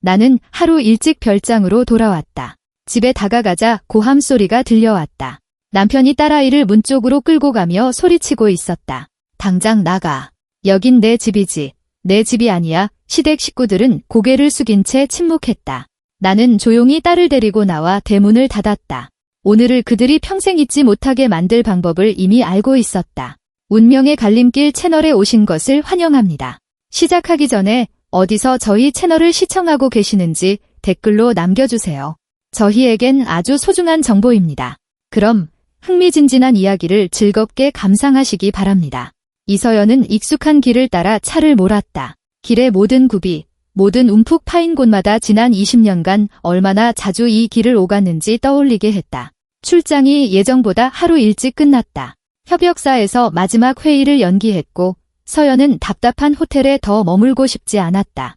나는 하루 일찍 별장으로 돌아왔다. 집에 다가가자 고함 소리가 들려왔다. 남편이 딸아이를 문 쪽으로 끌고 가며 소리치고 있었다. 당장 나가. 여긴 내 집이지. 내 집이 아니야. 시댁 식구들은 고개를 숙인 채 침묵했다. 나는 조용히 딸을 데리고 나와 대문을 닫았다. 오늘을 그들이 평생 잊지 못하게 만들 방법을 이미 알고 있었다. 운명의 갈림길 채널에 오신 것을 환영합니다. 시작하기 전에 어디서 저희 채널을 시청하고 계시는지 댓글로 남겨주세요. 저희에겐 아주 소중한 정보입니다. 그럼 흥미진진한 이야기를 즐겁게 감상하시기 바랍니다. 이서연은 익숙한 길을 따라 차를 몰았다. 길의 모든 굽이, 모든 움푹 파인 곳마다 지난 20년간 얼마나 자주 이 길을 오갔는지 떠올리게 했다. 출장이 예정보다 하루 일찍 끝났다. 협력사에서 마지막 회의를 연기했고 서연은 답답한 호텔에 더 머물고 싶지 않았다.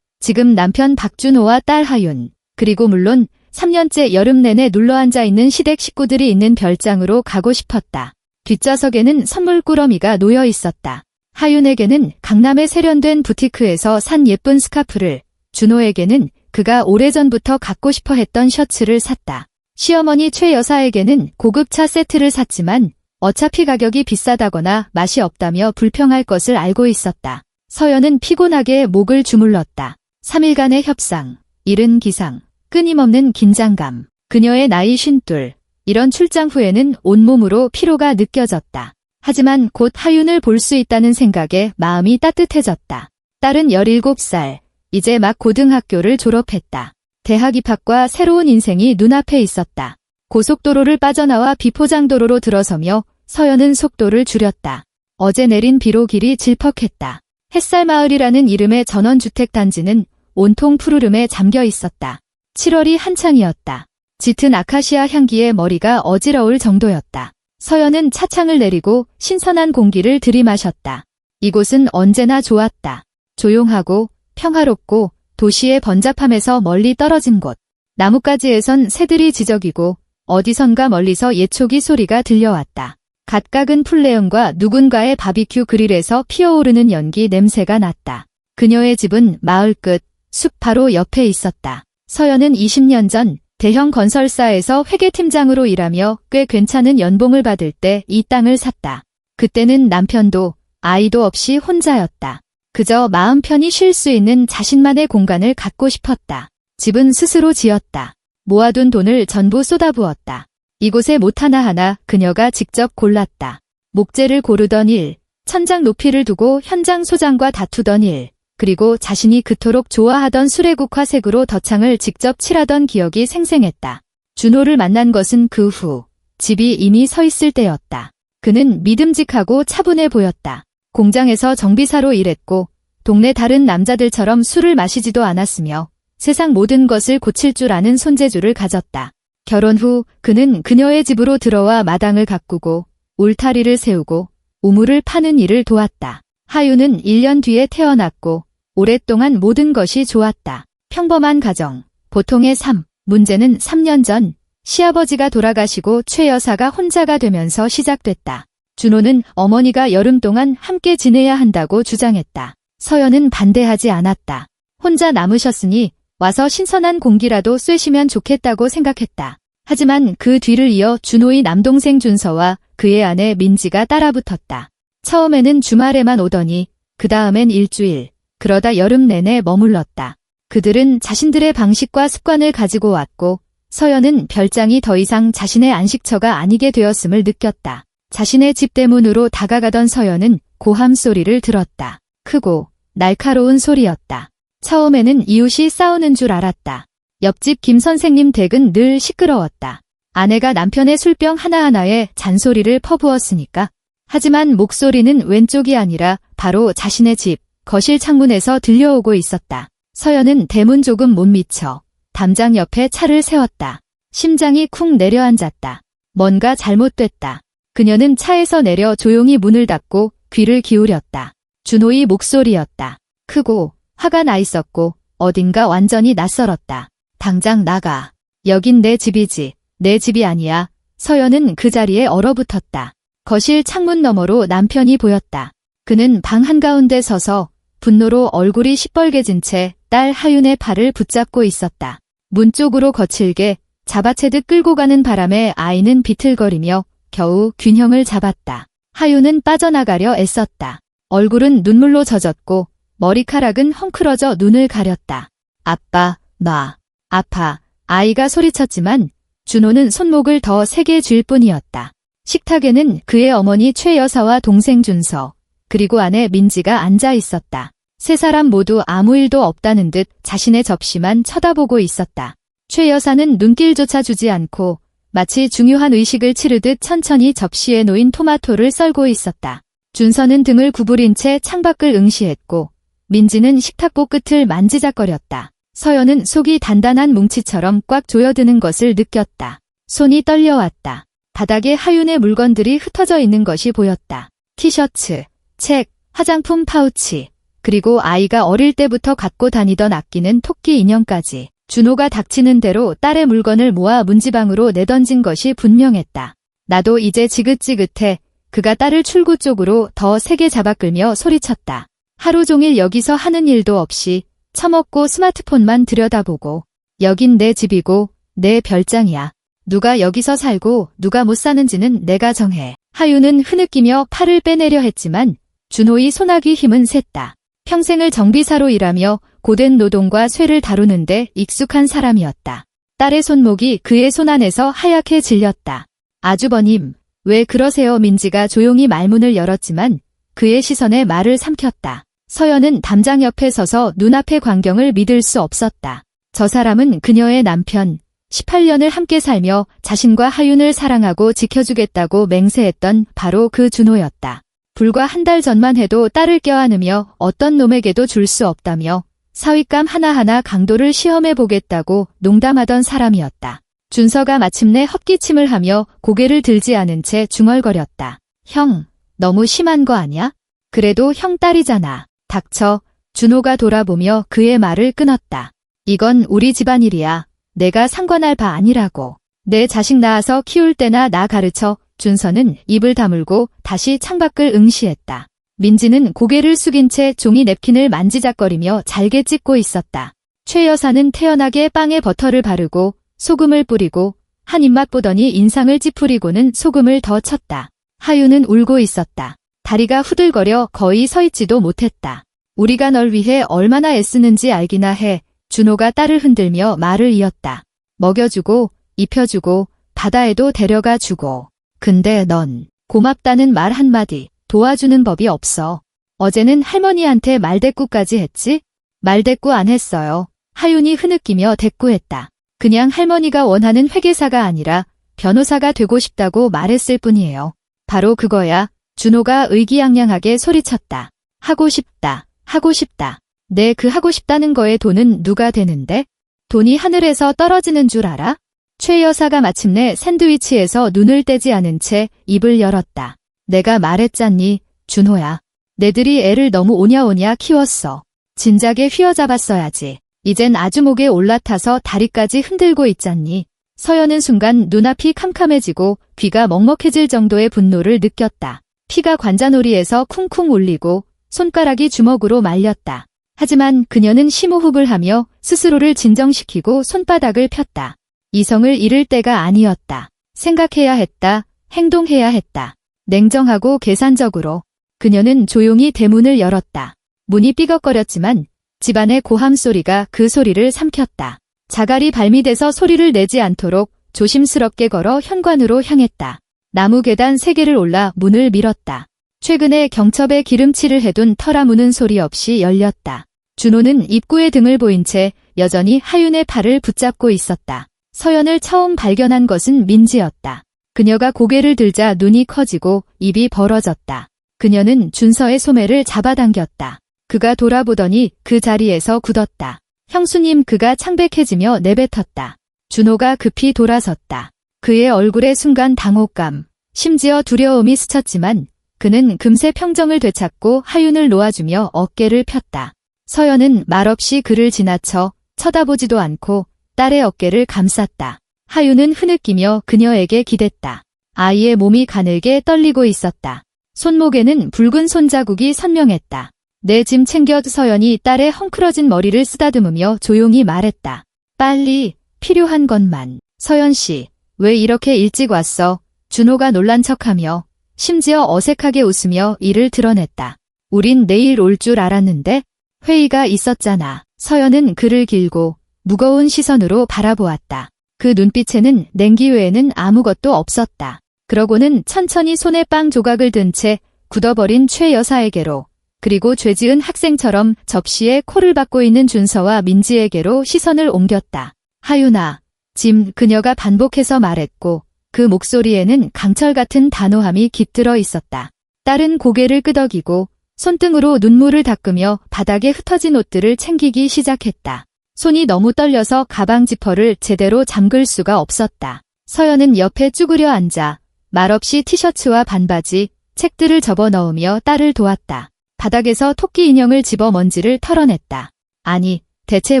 지금 남편 박준호와 딸 하윤, 그리고 물론 3년째 여름 내내 눌러앉아 있는 시댁 식구들이 있는 별장으로 가고 싶었다. 뒷좌석에는 선물 꾸러미가 놓여 있었다. 하윤에게는 강남에 세련된 부티크에서 산 예쁜 스카프를, 준호에게는 그가 오래전부터 갖고 싶어 했던 셔츠를 샀다. 시어머니 최 여사에게는 고급차 세트를 샀지만 어차피 가격이 비싸다거나 맛이 없다며 불평할 것을 알고 있었다. 서연은 피곤하게 목을 주물렀다. 3일간의 협상, 이른 기상, 끊임없는 긴장감, 그녀의 나이 52, 이런 출장 후에는 온몸으로 피로가 느껴졌다. 하지만 곧 하윤을 볼 수 있다는 생각에 마음이 따뜻해졌다. 딸은 17살, 이제 막 고등학교를 졸업했다. 대학 입학과 새로운 인생이 눈앞에 있었다. 고속도로를 빠져나와 비포장도로로 들어서며 서연은 속도를 줄였다. 어제 내린 비로 길이 질퍽했다. 햇살마을이라는 이름의 전원주택단지는 온통 푸르름에 잠겨 있었다. 7월이 한창이었다. 짙은 아카시아 향기에 머리가 어지러울 정도였다. 서연은 차창을 내리고 신선한 공기를 들이마셨다. 이곳은 언제나 좋았다. 조용하고 평화롭고 도시의 번잡함에서 멀리 떨어진 곳. 나뭇가지에선 새들이 지저귀고 어디선가 멀리서 예초기 소리가 들려왔다. 갓 깎은 풀레음과 누군가의 바비큐 그릴에서 피어오르는 연기 냄새가 났다. 그녀의 집은 마을 끝, 숲 바로 옆에 있었다. 서연은 20년 전 대형 건설사에서 회계팀장으로 일하며 꽤 괜찮은 연봉을 받을 때 이 땅을 샀다. 그때는 남편도 아이도 없이 혼자였다. 그저 마음 편히 쉴 수 있는 자신만의 공간을 갖고 싶었다. 집은 스스로 지었다. 모아둔 돈을 전부 쏟아부었다. 이곳의 못 하나하나 그녀가 직접 골랐다. 목재를 고르던 일, 천장 높이를 두고 현장 소장과 다투던 일, 그리고 자신이 그토록 좋아하던 수레국화색으로 덧창을 직접 칠하던 기억이 생생했다. 준호를 만난 것은 그 후, 집이 이미 서 있을 때였다. 그는 믿음직하고 차분해 보였다. 공장에서 정비사로 일했고 동네 다른 남자들처럼 술을 마시지도 않았으며 세상 모든 것을 고칠 줄 아는 손재주를 가졌다. 결혼 후 그는 그녀의 집으로 들어와 마당을 가꾸고 울타리를 세우고 우물을 파는 일을 도왔다. 하윤은 1년 뒤에 태어났고 오랫동안 모든 것이 좋았다. 평범한 가정, 보통의 삶. 문제는 3년 전 시아버지가 돌아가시고 최 여사가 혼자가 되면서 시작됐다. 준호는 어머니가 여름 동안 함께 지내야 한다고 주장했다. 서연은 반대하지 않았다. 혼자 남으셨으니 와서 신선한 공기라도 쐬시면 좋겠다고 생각했다. 하지만 그 뒤를 이어 준호의 남동생 준서와 그의 아내 민지가 따라붙었다. 처음에는 주말에만 오더니 그 다음엔 일주일, 그러다 여름 내내 머물렀다. 그들은 자신들의 방식과 습관을 가지고 왔고 서연은 별장이 더 이상 자신의 안식처가 아니게 되었음을 느꼈다. 자신의 집 대문으로 다가가던 서연은 고함 소리를 들었다. 크고 날카로운 소리였다. 처음에는 이웃이 싸우는 줄 알았다. 옆집 김 선생님 댁은 늘 시끄러웠다. 아내가 남편의 술병 하나하나에 잔소리를 퍼부었으니까. 하지만 목소리는 왼쪽이 아니라 바로 자신의 집, 거실 창문에서 들려오고 있었다. 서연은 대문 조금 못 미쳐 담장 옆에 차를 세웠다. 심장이 쿵 내려앉았다. 뭔가 잘못됐다. 그녀는 차에서 내려 조용히 문을 닫고 귀를 기울였다. 준호의 목소리였다. 크고 화가 나 있었고 어딘가 완전히 낯설었다. 당장 나가. 여긴 내 집이지. 내 집이 아니야. 서연은 그 자리에 얼어붙었다. 거실 창문 너머로 남편이 보였다. 그는 방 한가운데 서서 분노로 얼굴이 시뻘개진 채 딸 하윤의 팔을 붙잡고 있었다. 문 쪽으로 거칠게 잡아채듯 끌고 가는 바람에 아이는 비틀거리며 겨우 균형을 잡았다. 하윤은 빠져나가려 애썼다. 얼굴은 눈물로 젖었고 머리카락은 헝클어져 눈을 가렸다. 아빠, 놔. 아파. 아이가 소리쳤지만 준호는 손목을 더 세게 쥘 뿐이었다. 식탁에는 그의 어머니 최 여사와 동생 준서, 그리고 아내 민지가 앉아 있었다. 세 사람 모두 아무 일도 없다는 듯 자신의 접시만 쳐다보고 있었다. 최 여사는 눈길조차 주지 않고 마치 중요한 의식을 치르듯 천천히 접시에 놓인 토마토를 썰고 있었다. 준서는 등을 구부린 채 창밖을 응시했고 민지는 식탁보 끝을 만지작거렸다. 서연은 속이 단단한 뭉치처럼 꽉 조여드는 것을 느꼈다. 손이 떨려왔다. 바닥에 하윤의 물건들이 흩어져 있는 것이 보였다. 티셔츠, 책, 화장품 파우치, 그리고 아이가 어릴 때부터 갖고 다니던 아끼는 토끼 인형까지. 준호가 닥치는 대로 딸의 물건을 모아 문지방으로 내던진 것이 분명했다. 나도 이제 지긋지긋해. 그가 딸을 출구 쪽으로 더 세게 잡아끌며 소리쳤다. 하루 종일 여기서 하는 일도 없이 처먹고 스마트폰만 들여다보고. 여긴 내 집이고 내 별장이야. 누가 여기서 살고 누가 못 사는지는 내가 정해. 하윤은 흐느끼며 팔을 빼내려 했지만 준호의 손아귀 힘은 셌다. 평생을 정비사로 일하며 고된 노동과 쇠를 다루는데 익숙한 사람이었다. 딸의 손목이 그의 손 안에서 하얗게 질렸다. 아주버님, 왜 그러세요? 민지가 조용히 말문을 열었지만 그의 시선에 말을 삼켰다. 서연은 담장 옆에 서서 눈앞의 광경을 믿을 수 없었다. 저 사람은 그녀의 남편, 18년을 함께 살며 자신과 하윤을 사랑하고 지켜주겠다고 맹세했던 바로 그 준호였다. 불과 한 달 전만 해도 딸을 껴안으며 어떤 놈에게도 줄 수 없다며 사윗감 하나하나 강도를 시험해보겠다고 농담하던 사람이었다. 준서가 마침내 헛기침을 하며 고개를 들지 않은 채 중얼거렸다. 형, 너무 심한 거 아니야? 그래도 형 딸이잖아. 닥쳐. 준호가 돌아보며 그의 말을 끊었다. 이건 우리 집안일이야. 내가 상관할 바 아니라고. 내 자식 낳아서 키울 때나 나 가르쳐. 준서는 입을 다물고 다시 창밖을 응시했다. 민지는 고개를 숙인 채 종이 냅킨을 만지작거리며 잘게 찢고 있었다. 최 여사는 태연하게 빵에 버터를 바르고 소금을 뿌리고 한 입맛 보더니 인상을 찌푸리고는 소금을 더 쳤다. 하윤은 울고 있었다. 다리가 후들거려 거의 서 있지도 못했다. 우리가 널 위해 얼마나 애쓰는지 알기나 해. 준호가 딸을 흔들며 말을 이었다. 먹여주고 입혀주고 바다에도 데려가 주고. 근데 넌 고맙다는 말 한마디, 도와주는 법이 없어. 어제는 할머니한테 말대꾸까지 했지? 말대꾸 안 했어요. 하윤이 흐느끼며 대꾸했다. 그냥 할머니가 원하는 회계사가 아니라 변호사가 되고 싶다고 말했을 뿐이에요. 바로 그거야. 준호가 의기양양하게 소리쳤다. 하고 싶다. 하고 싶다. 내 그 하고 싶다는 거에 돈은 누가 되는데? 돈이 하늘에서 떨어지는 줄 알아? 최 여사가 마침내 샌드위치에서 눈을 떼지 않은 채 입을 열었다. 내가 말했잖니, 준호야. 내들이 애를 너무 오냐오냐 키웠어. 진작에 휘어잡았어야지. 이젠 아주 목에 올라타서 다리까지 흔들고 있잖니. 서연은 순간 눈앞이 캄캄해지고 귀가 먹먹해질 정도의 분노를 느꼈다. 피가 관자놀이에서 쿵쿵 울리고 손가락이 주먹으로 말렸다. 하지만 그녀는 심호흡을 하며 스스로를 진정시키고 손바닥을 폈다. 이성을 잃을 때가 아니었다. 생각해야 했다. 행동해야 했다. 냉정하고 계산적으로. 그녀는 조용히 대문을 열었다. 문이 삐걱거렸지만 집안의 고함 소리가 그 소리를 삼켰다. 자갈이 발밑에서 소리를 내지 않도록 조심스럽게 걸어 현관으로 향했다. 나무 계단 3개를 올라 문을 밀었다. 최근에 경첩에 기름칠을 해둔 털아무는 소리 없이 열렸다. 준호는 입구에 등을 보인 채 여전히 하윤의 팔을 붙잡고 있었다. 서연을 처음 발견한 것은 민지였다. 그녀가 고개를 들자 눈이 커지고 입이 벌어졌다. 그녀는 준서의 소매를 잡아당겼다. 그가 돌아보더니 그 자리에서 굳었다. 형수님. 그가 창백해지며 내뱉었다. 준호가 급히 돌아섰다. 그의 얼굴에 순간 당혹감, 심지어 두려움이 스쳤지만 그는 금세 평정을 되찾고 하윤을 놓아주며 어깨를 폈다. 서연은 말없이 그를 지나쳐 쳐다보지도 않고 딸의 어깨를 감쌌다. 하윤은 흐느끼며 그녀에게 기댔다. 아이의 몸이 가늘게 떨리고 있었다. 손목에는 붉은 손자국이 선명했다. 내 짐 챙겨. 서연이 딸의 헝클어진 머리를 쓰다듬으며 조용히 말했다. 빨리, 필요한 것만. 서연 씨, 왜 이렇게 일찍 왔어? 준호가 놀란 척하며 심지어 어색하게 웃으며 이를 드러냈다. 우린 내일 올 줄 알았는데 회의가 있었잖아. 서연은 그를 길고 무거운 시선으로 바라보았다. 그 눈빛에는 냉기 외에는 아무것도 없었다. 그러고는 천천히 손에 빵 조각을 든 채 굳어버린 최 여사에게로, 그리고 죄지은 학생처럼 접시에 코를 박고 있는 준서와 민지에게로 시선을 옮겼다. 하윤아, 짐. 그녀가 반복해서 말했고 그 목소리에는 강철 같은 단호함이 깃들어 있었다. 딸은 고개를 끄덕이고 손등으로 눈물을 닦으며 바닥에 흩어진 옷들을 챙기기 시작했다. 손이 너무 떨려서 가방 지퍼를 제대로 잠글 수가 없었다. 서연은 옆에 쭈그려 앉아 말없이 티셔츠와 반바지, 책들을 접어넣으며 딸을 도왔다. 바닥에서 토끼 인형을 집어 먼지를 털어냈다. 아니, 대체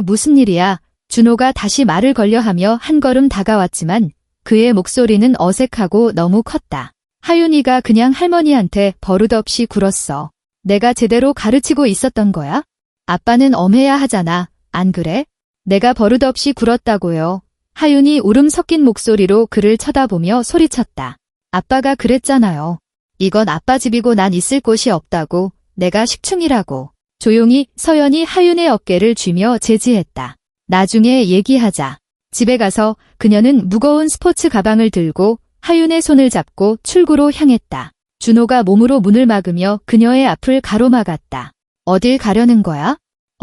무슨 일이야? 준호가 다시 말을 걸려하며 한 걸음 다가왔지만 그의 목소리는 어색하고 너무 컸다. 하윤이가 그냥 할머니한테 버릇없이 굴었어. 내가 제대로 가르치고 있었던 거야? 아빠는 엄해야 하잖아. 안 그래? 내가 버릇없이 굴었다고요. 하윤이 울음 섞인 목소리로 그를 쳐다보며 소리쳤다. 아빠가 그랬잖아요. 이건 아빠 집이고 난 있을 곳이 없다고. 내가 식충이라고. 조용히. 서연이 하윤의 어깨를 쥐며 제지했다. 나중에 얘기하자. 집에 가서 그녀는 무거운 스포츠 가방을 들고 하윤의 손을 잡고 출구로 향했다. 준호가 몸으로 문을 막으며 그녀의 앞을 가로막았다. 어딜 가려는 거야?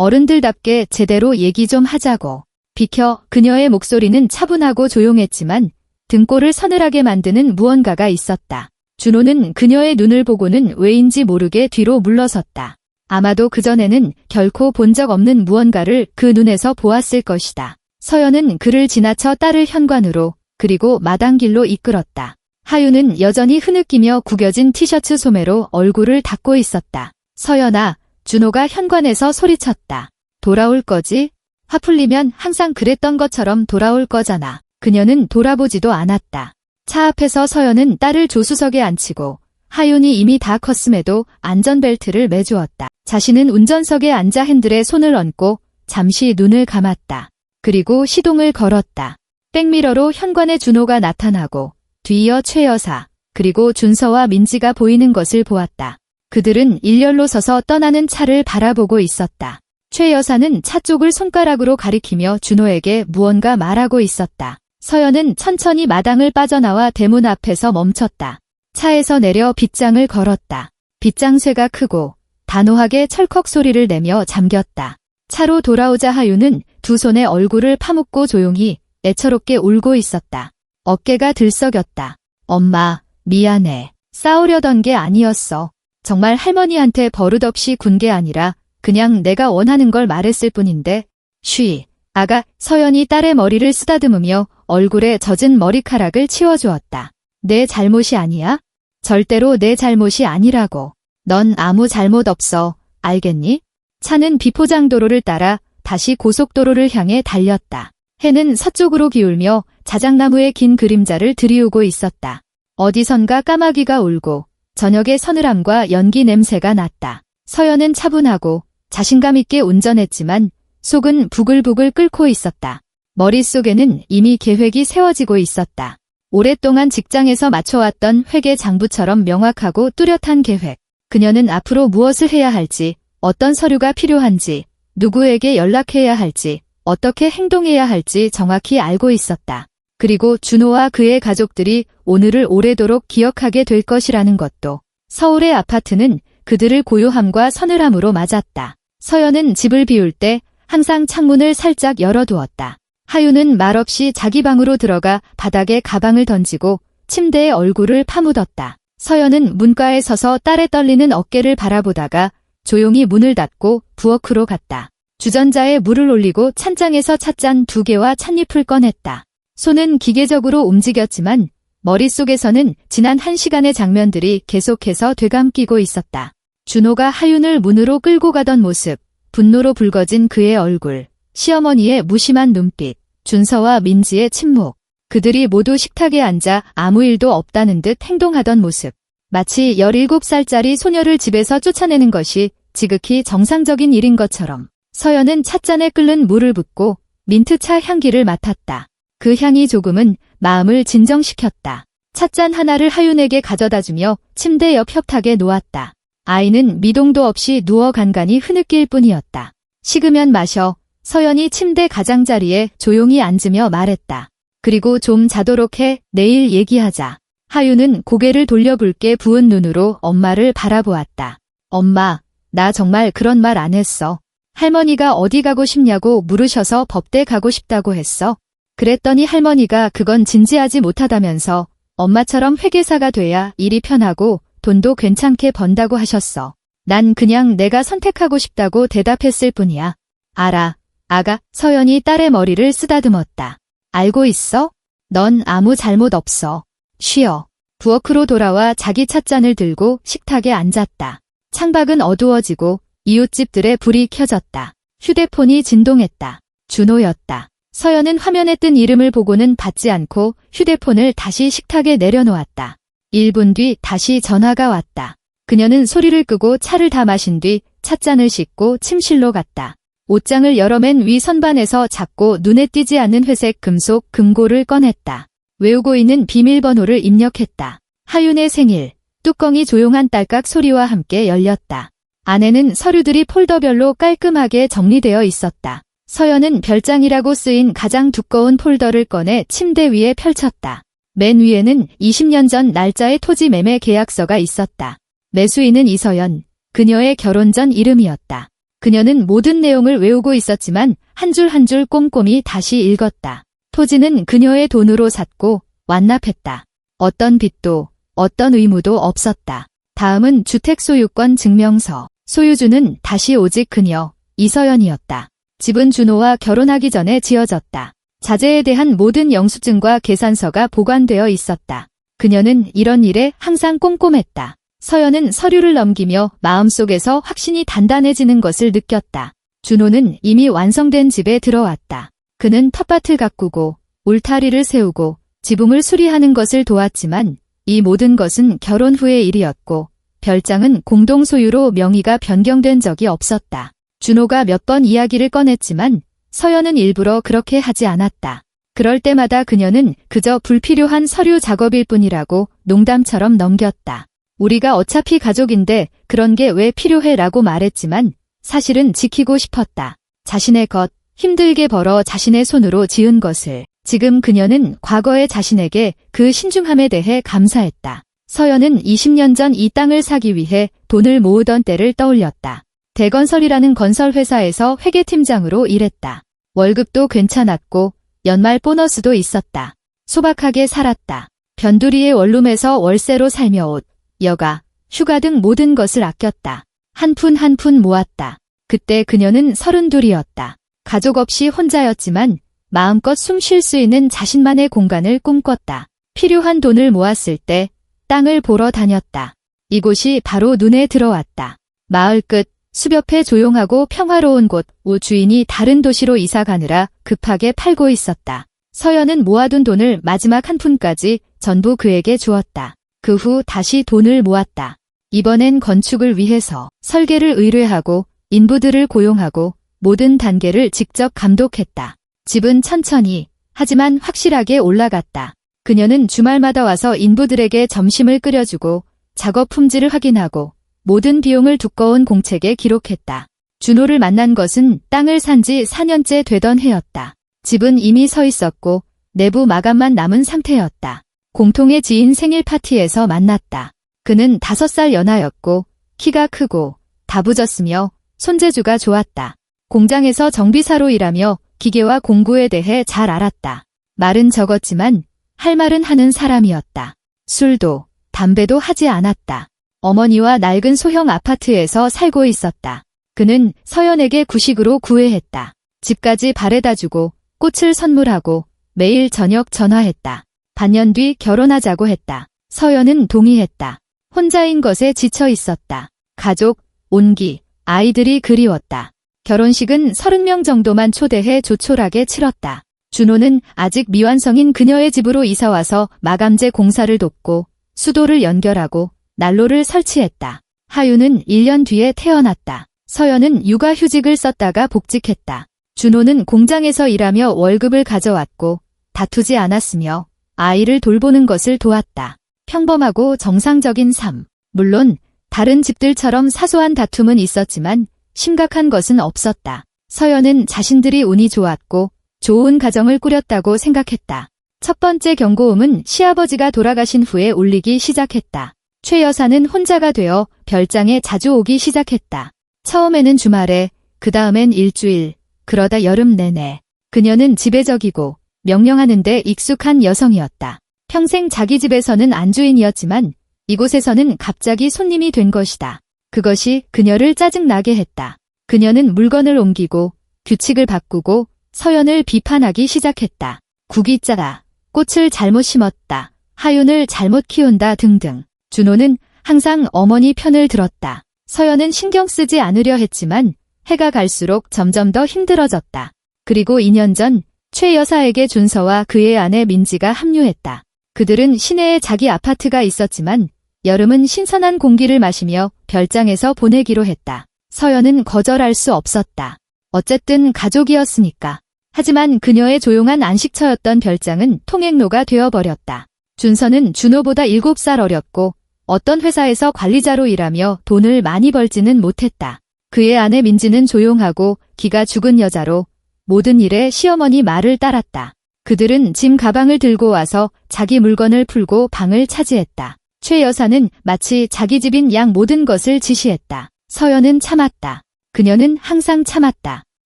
어른들답게 제대로 얘기 좀 하자고. 비켜. 그녀의 목소리는 차분하고 조용했지만 등골을 서늘하게 만드는 무언가가 있었다. 준호는 그녀의 눈을 보고는 왜인지 모르게 뒤로 물러섰다. 아마도 그전에는 결코 본 적 없는 무언가를 그 눈에서 보았을 것이다. 서연은 그를 지나쳐 딸을 현관으로, 그리고 마당길로 이끌었다. 하윤은 여전히 흐느끼며 구겨진 티셔츠 소매로 얼굴을 닦고 있었다. 서연아. 준호가 현관에서 소리쳤다. 돌아올 거지? 화 풀리면 항상 그랬던 것처럼 돌아올 거잖아. 그녀는 돌아보지도 않았다. 차 앞에서 서연은 딸을 조수석에 앉히고 하윤이 이미 다 컸음에도 안전벨트를 매주었다. 자신은 운전석에 앉아 핸들에 손을 얹고 잠시 눈을 감았다. 그리고 시동을 걸었다. 백미러로 현관에 준호가 나타나고 뒤이어 최 여사, 그리고 준서와 민지가 보이는 것을 보았다. 그들은 일렬로 서서 떠나는 차를 바라보고 있었다. 최 여사는 차 쪽을 손가락으로 가리키며 준호에게 무언가 말하고 있었다. 서연은 천천히 마당을 빠져나와 대문 앞에서 멈췄다. 차에서 내려 빗장을 걸었다. 빗장쇠가 크고 단호하게 철컥 소리를 내며 잠겼다. 차로 돌아오자 하윤은 두 손에 얼굴을 파묻고 조용히 애처롭게 울고 있었다. 어깨가 들썩였다. 엄마, 미안해. 싸우려던 게 아니었어. 정말 할머니한테 버릇없이 군 게 아니라 그냥 내가 원하는 걸 말했을 뿐인데. 쉬. 아가. 서연이 딸의 머리를 쓰다듬으며 얼굴에 젖은 머리카락을 치워주었다. 내 잘못이 아니야? 절대로 내 잘못이 아니라고. 넌 아무 잘못 없어. 알겠니? 차는 비포장도로를 따라 다시 고속도로를 향해 달렸다. 해는 서쪽으로 기울며 자작나무의 긴 그림자를 들이우고 있었다. 어디선가 까마귀가 울고 저녁의 서늘함과 연기 냄새가 났다. 서연은 차분하고 자신감 있게 운전했지만 속은 부글부글 끓고 있었다. 머릿속에는 이미 계획이 세워지고 있었다. 오랫동안 직장에서 맞춰왔던 회계 장부처럼 명확하고 뚜렷한 계획. 그녀는 앞으로 무엇을 해야 할지, 어떤 서류가 필요한지, 누구에게 연락해야 할지, 어떻게 행동해야 할지 정확히 알고 있었다. 그리고 준호와 그의 가족들이 오늘을 오래도록 기억하게 될 것이라는 것도. 서울의 아파트는 그들을 고요함과 서늘함으로 맞았다. 서연은 집을 비울 때 항상 창문을 살짝 열어두었다. 하윤은 말없이 자기 방으로 들어가 바닥에 가방을 던지고 침대에 얼굴을 파묻었다. 서연은 문가에 서서 딸의 떨리는 어깨를 바라보다가 조용히 문을 닫고 부엌으로 갔다. 주전자에 물을 올리고 찬장에서 찻잔 2개와 찻잎을 꺼냈다. 손은 기계적으로 움직였지만 머릿속에서는 지난 1시간의 장면들이 계속해서 되감기고 있었다. 준호가 하윤을 문으로 끌고 가던 모습, 분노로 붉어진 그의 얼굴, 시어머니의 무심한 눈빛, 준서와 민지의 침묵. 그들이 모두 식탁에 앉아 아무 일도 없다는 듯 행동하던 모습. 마치 17살짜리 소녀를 집에서 쫓아내는 것이 지극히 정상적인 일인 것처럼 서연은 찻잔에 끓는 물을 붓고 민트차 향기를 맡았다. 그 향이 조금은 마음을 진정시켰다. 찻잔 하나를 하윤에게 가져다주며 침대 옆 협탁에 놓았다. 아이는 미동도 없이 누워 간간히 흐느낄 뿐이었다. 식으면 마셔. 서연이 침대 가장자리에 조용히 앉으며 말했다. 그리고 좀 자도록 해. 내일 얘기하자. 하윤은 고개를 돌려 붉게 부은 눈으로 엄마를 바라보았다. 엄마, 나 정말 그런 말 안 했어. 할머니가 어디 가고 싶냐고 물으셔서 법대 가고 싶다고 했어. 그랬더니 할머니가 그건 진지하지 못하다면서 엄마처럼 회계사가 돼야 일이 편하고 돈도 괜찮게 번다고 하셨어. 난 그냥 내가 선택하고 싶다고 대답했을 뿐이야. 알아. 아가. 서연이 딸의 머리를 쓰다듬었다. 알고 있어? 넌 아무 잘못 없어. 쉬어. 부엌으로 돌아와 자기 찻잔을 들고 식탁에 앉았다. 창밖은 어두워지고 이웃집들의 불이 켜졌다. 휴대폰이 진동했다. 준호였다. 서연은 화면에 뜬 이름을 보고는 받지 않고 휴대폰을 다시 식탁에 내려놓았다. 1분 뒤 다시 전화가 왔다. 그녀는 소리를 끄고 차를 다 마신 뒤 찻잔을 씻고 침실로 갔다. 옷장을 열어 맨 위 선반에서 작고 눈에 띄지 않는 회색 금속 금고를 꺼냈다. 외우고 있는 비밀번호를 입력했다. 하윤의 생일. 뚜껑이 조용한 딸깍 소리와 함께 열렸다. 안에는 서류들이 폴더별로 깔끔하게 정리되어 있었다. 서연은 별장이라고 쓰인 가장 두꺼운 폴더를 꺼내 침대 위에 펼쳤다. 맨 위에는 20년 전 날짜의 토지 매매 계약서가 있었다. 매수인은 이서연, 그녀의 결혼 전 이름이었다. 그녀는 모든 내용을 외우고 있었지만 한 줄 한 줄 꼼꼼히 다시 읽었다. 토지는 그녀의 돈으로 샀고 완납했다. 어떤 빚도 어떤 의무도 없었다. 다음은 주택 소유권 증명서. 소유주는 다시 오직 그녀, 이서연이었다. 집은 준호와 결혼하기 전에 지어졌다. 자재에 대한 모든 영수증과 계산서가 보관되어 있었다. 그녀는 이런 일에 항상 꼼꼼했다. 서연은 서류를 넘기며 마음속에서 확신이 단단해지는 것을 느꼈다. 준호는 이미 완성된 집에 들어왔다. 그는 텃밭을 가꾸고 울타리를 세우고 지붕을 수리하는 것을 도왔지만 이 모든 것은 결혼 후의 일이었고 별장은 공동 소유로 명의가 변경된 적이 없었다. 준호가 몇 번 이야기를 꺼냈지만 서연은 일부러 그렇게 하지 않았다. 그럴 때마다 그녀는 그저 불필요한 서류 작업일 뿐이라고 농담처럼 넘겼다. 우리가 어차피 가족인데 그런 게 왜 필요해 라고 말했지만 사실은 지키고 싶었다. 자신의 것, 힘들게 벌어 자신의 손으로 지은 것을. 지금 그녀는 과거의 자신에게 그 신중함에 대해 감사했다. 서연은 20년 전 이 땅을 사기 위해 돈을 모으던 때를 떠올렸다. 대건설이라는 건설회사에서 회계팀장으로 일했다. 월급도 괜찮았고 연말 보너스도 있었다. 소박하게 살았다. 변두리의 원룸에서 월세로 살며 옷, 여가, 휴가 등 모든 것을 아꼈다. 한 푼 한 푼 모았다. 그때 그녀는 32이었다. 가족 없이 혼자였지만 마음껏 숨 쉴 수 있는 자신만의 공간을 꿈꿨다. 필요한 돈을 모았을 때 땅을 보러 다녔다. 이곳이 바로 눈에 들어왔다. 마을 끝, 숲옆에 조용하고 평화로운 곳, 주인이 다른 도시로 이사 가느라 급하게 팔고 있었다. 서연은 모아둔 돈을 마지막 한 푼까지 전부 그에게 주었다. 그 후 다시 돈을 모았다. 이번엔 건축을 위해서 설계를 의뢰하고 인부들을 고용하고 모든 단계를 직접 감독했다. 집은 천천히, 하지만 확실하게 올라갔다. 그녀는 주말마다 와서 인부들에게 점심을 끓여주고 작업 품질을 확인하고 모든 비용을 두꺼운 공책에 기록했다. 준호를 만난 것은 땅을 산 지 4년째 되던 해였다. 집은 이미 서 있었고 내부 마감만 남은 상태였다. 공통의 지인 생일 파티에서 만났다. 그는 5살 연하였고 키가 크고 다부졌으며 손재주가 좋았다. 공장에서 정비사로 일하며 기계와 공구에 대해 잘 알았다. 말은 적었지만 할 말은 하는 사람이었다. 술도 담배도 하지 않았다. 어머니와 낡은 소형 아파트에서 살고 있었다. 그는 서연에게 구식으로 구애했다. 집까지 바래다주고 꽃을 선물하고 매일 저녁 전화했다. 반년 뒤 결혼하자고 했다. 서연은 동의했다. 혼자인 것에 지쳐 있었다. 가족, 온기, 아이들이 그리웠다. 결혼식은 30명 정도만 초대해 조촐하게 치렀다. 준호는 아직 미완성인 그녀의 집으로 이사와서 마감재 공사를 돕고 수도를 연결하고 난로를 설치했다. 하윤은 1년 뒤에 태어났다. 서연은 육아휴직을 썼다가 복직했다. 준호는 공장에서 일하며 월급을 가져왔고 다투지 않았으며 아이를 돌보는 것을 도왔다. 평범하고 정상적인 삶. 물론 다른 집들처럼 사소한 다툼은 있었지만 심각한 것은 없었다. 서연은 자신들이 운이 좋았고 좋은 가정을 꾸렸다고 생각했다. 첫 번째 경고음은 시아버지가 돌아가신 후에 울리기 시작했다. 최 여사는 혼자가 되어 별장에 자주 오기 시작했다. 처음에는 주말에, 그 다음엔 일주일, 그러다 여름 내내. 그녀는 지배적이고 명령하는 데 익숙한 여성이었다. 평생 자기 집에서는 안주인이었지만 이곳에서는 갑자기 손님이 된 것이다. 그것이 그녀를 짜증나게 했다. 그녀는 물건을 옮기고 규칙을 바꾸고 서연을 비판하기 시작했다. 국이 짜다. 꽃을 잘못 심었다. 하윤을 잘못 키운다 등등. 준호는 항상 어머니 편을 들었다. 서연은 신경 쓰지 않으려 했지만 해가 갈수록 점점 더 힘들어졌다. 그리고 2년 전 최 여사에게 준서와 그의 아내 민지가 합류했다. 그들은 시내에 자기 아파트가 있었지만 여름은 신선한 공기를 마시며 별장에서 보내기로 했다. 서연은 거절할 수 없었다. 어쨌든 가족이었으니까. 하지만 그녀의 조용한 안식처였던 별장은 통행로가 되어버렸다. 준서는 준호보다 7살 어렸고 어떤 회사에서 관리자로 일하며 돈을 많이 벌지는 못했다. 그의 아내 민지는 조용하고 기가 죽은 여자로 모든 일에 시어머니 말을 따랐다. 그들은 짐 가방을 들고 와서 자기 물건을 풀고 방을 차지했다. 최 여사는 마치 자기 집인 양 모든 것을 지시했다. 서연은 참았다. 그녀는 항상 참았다.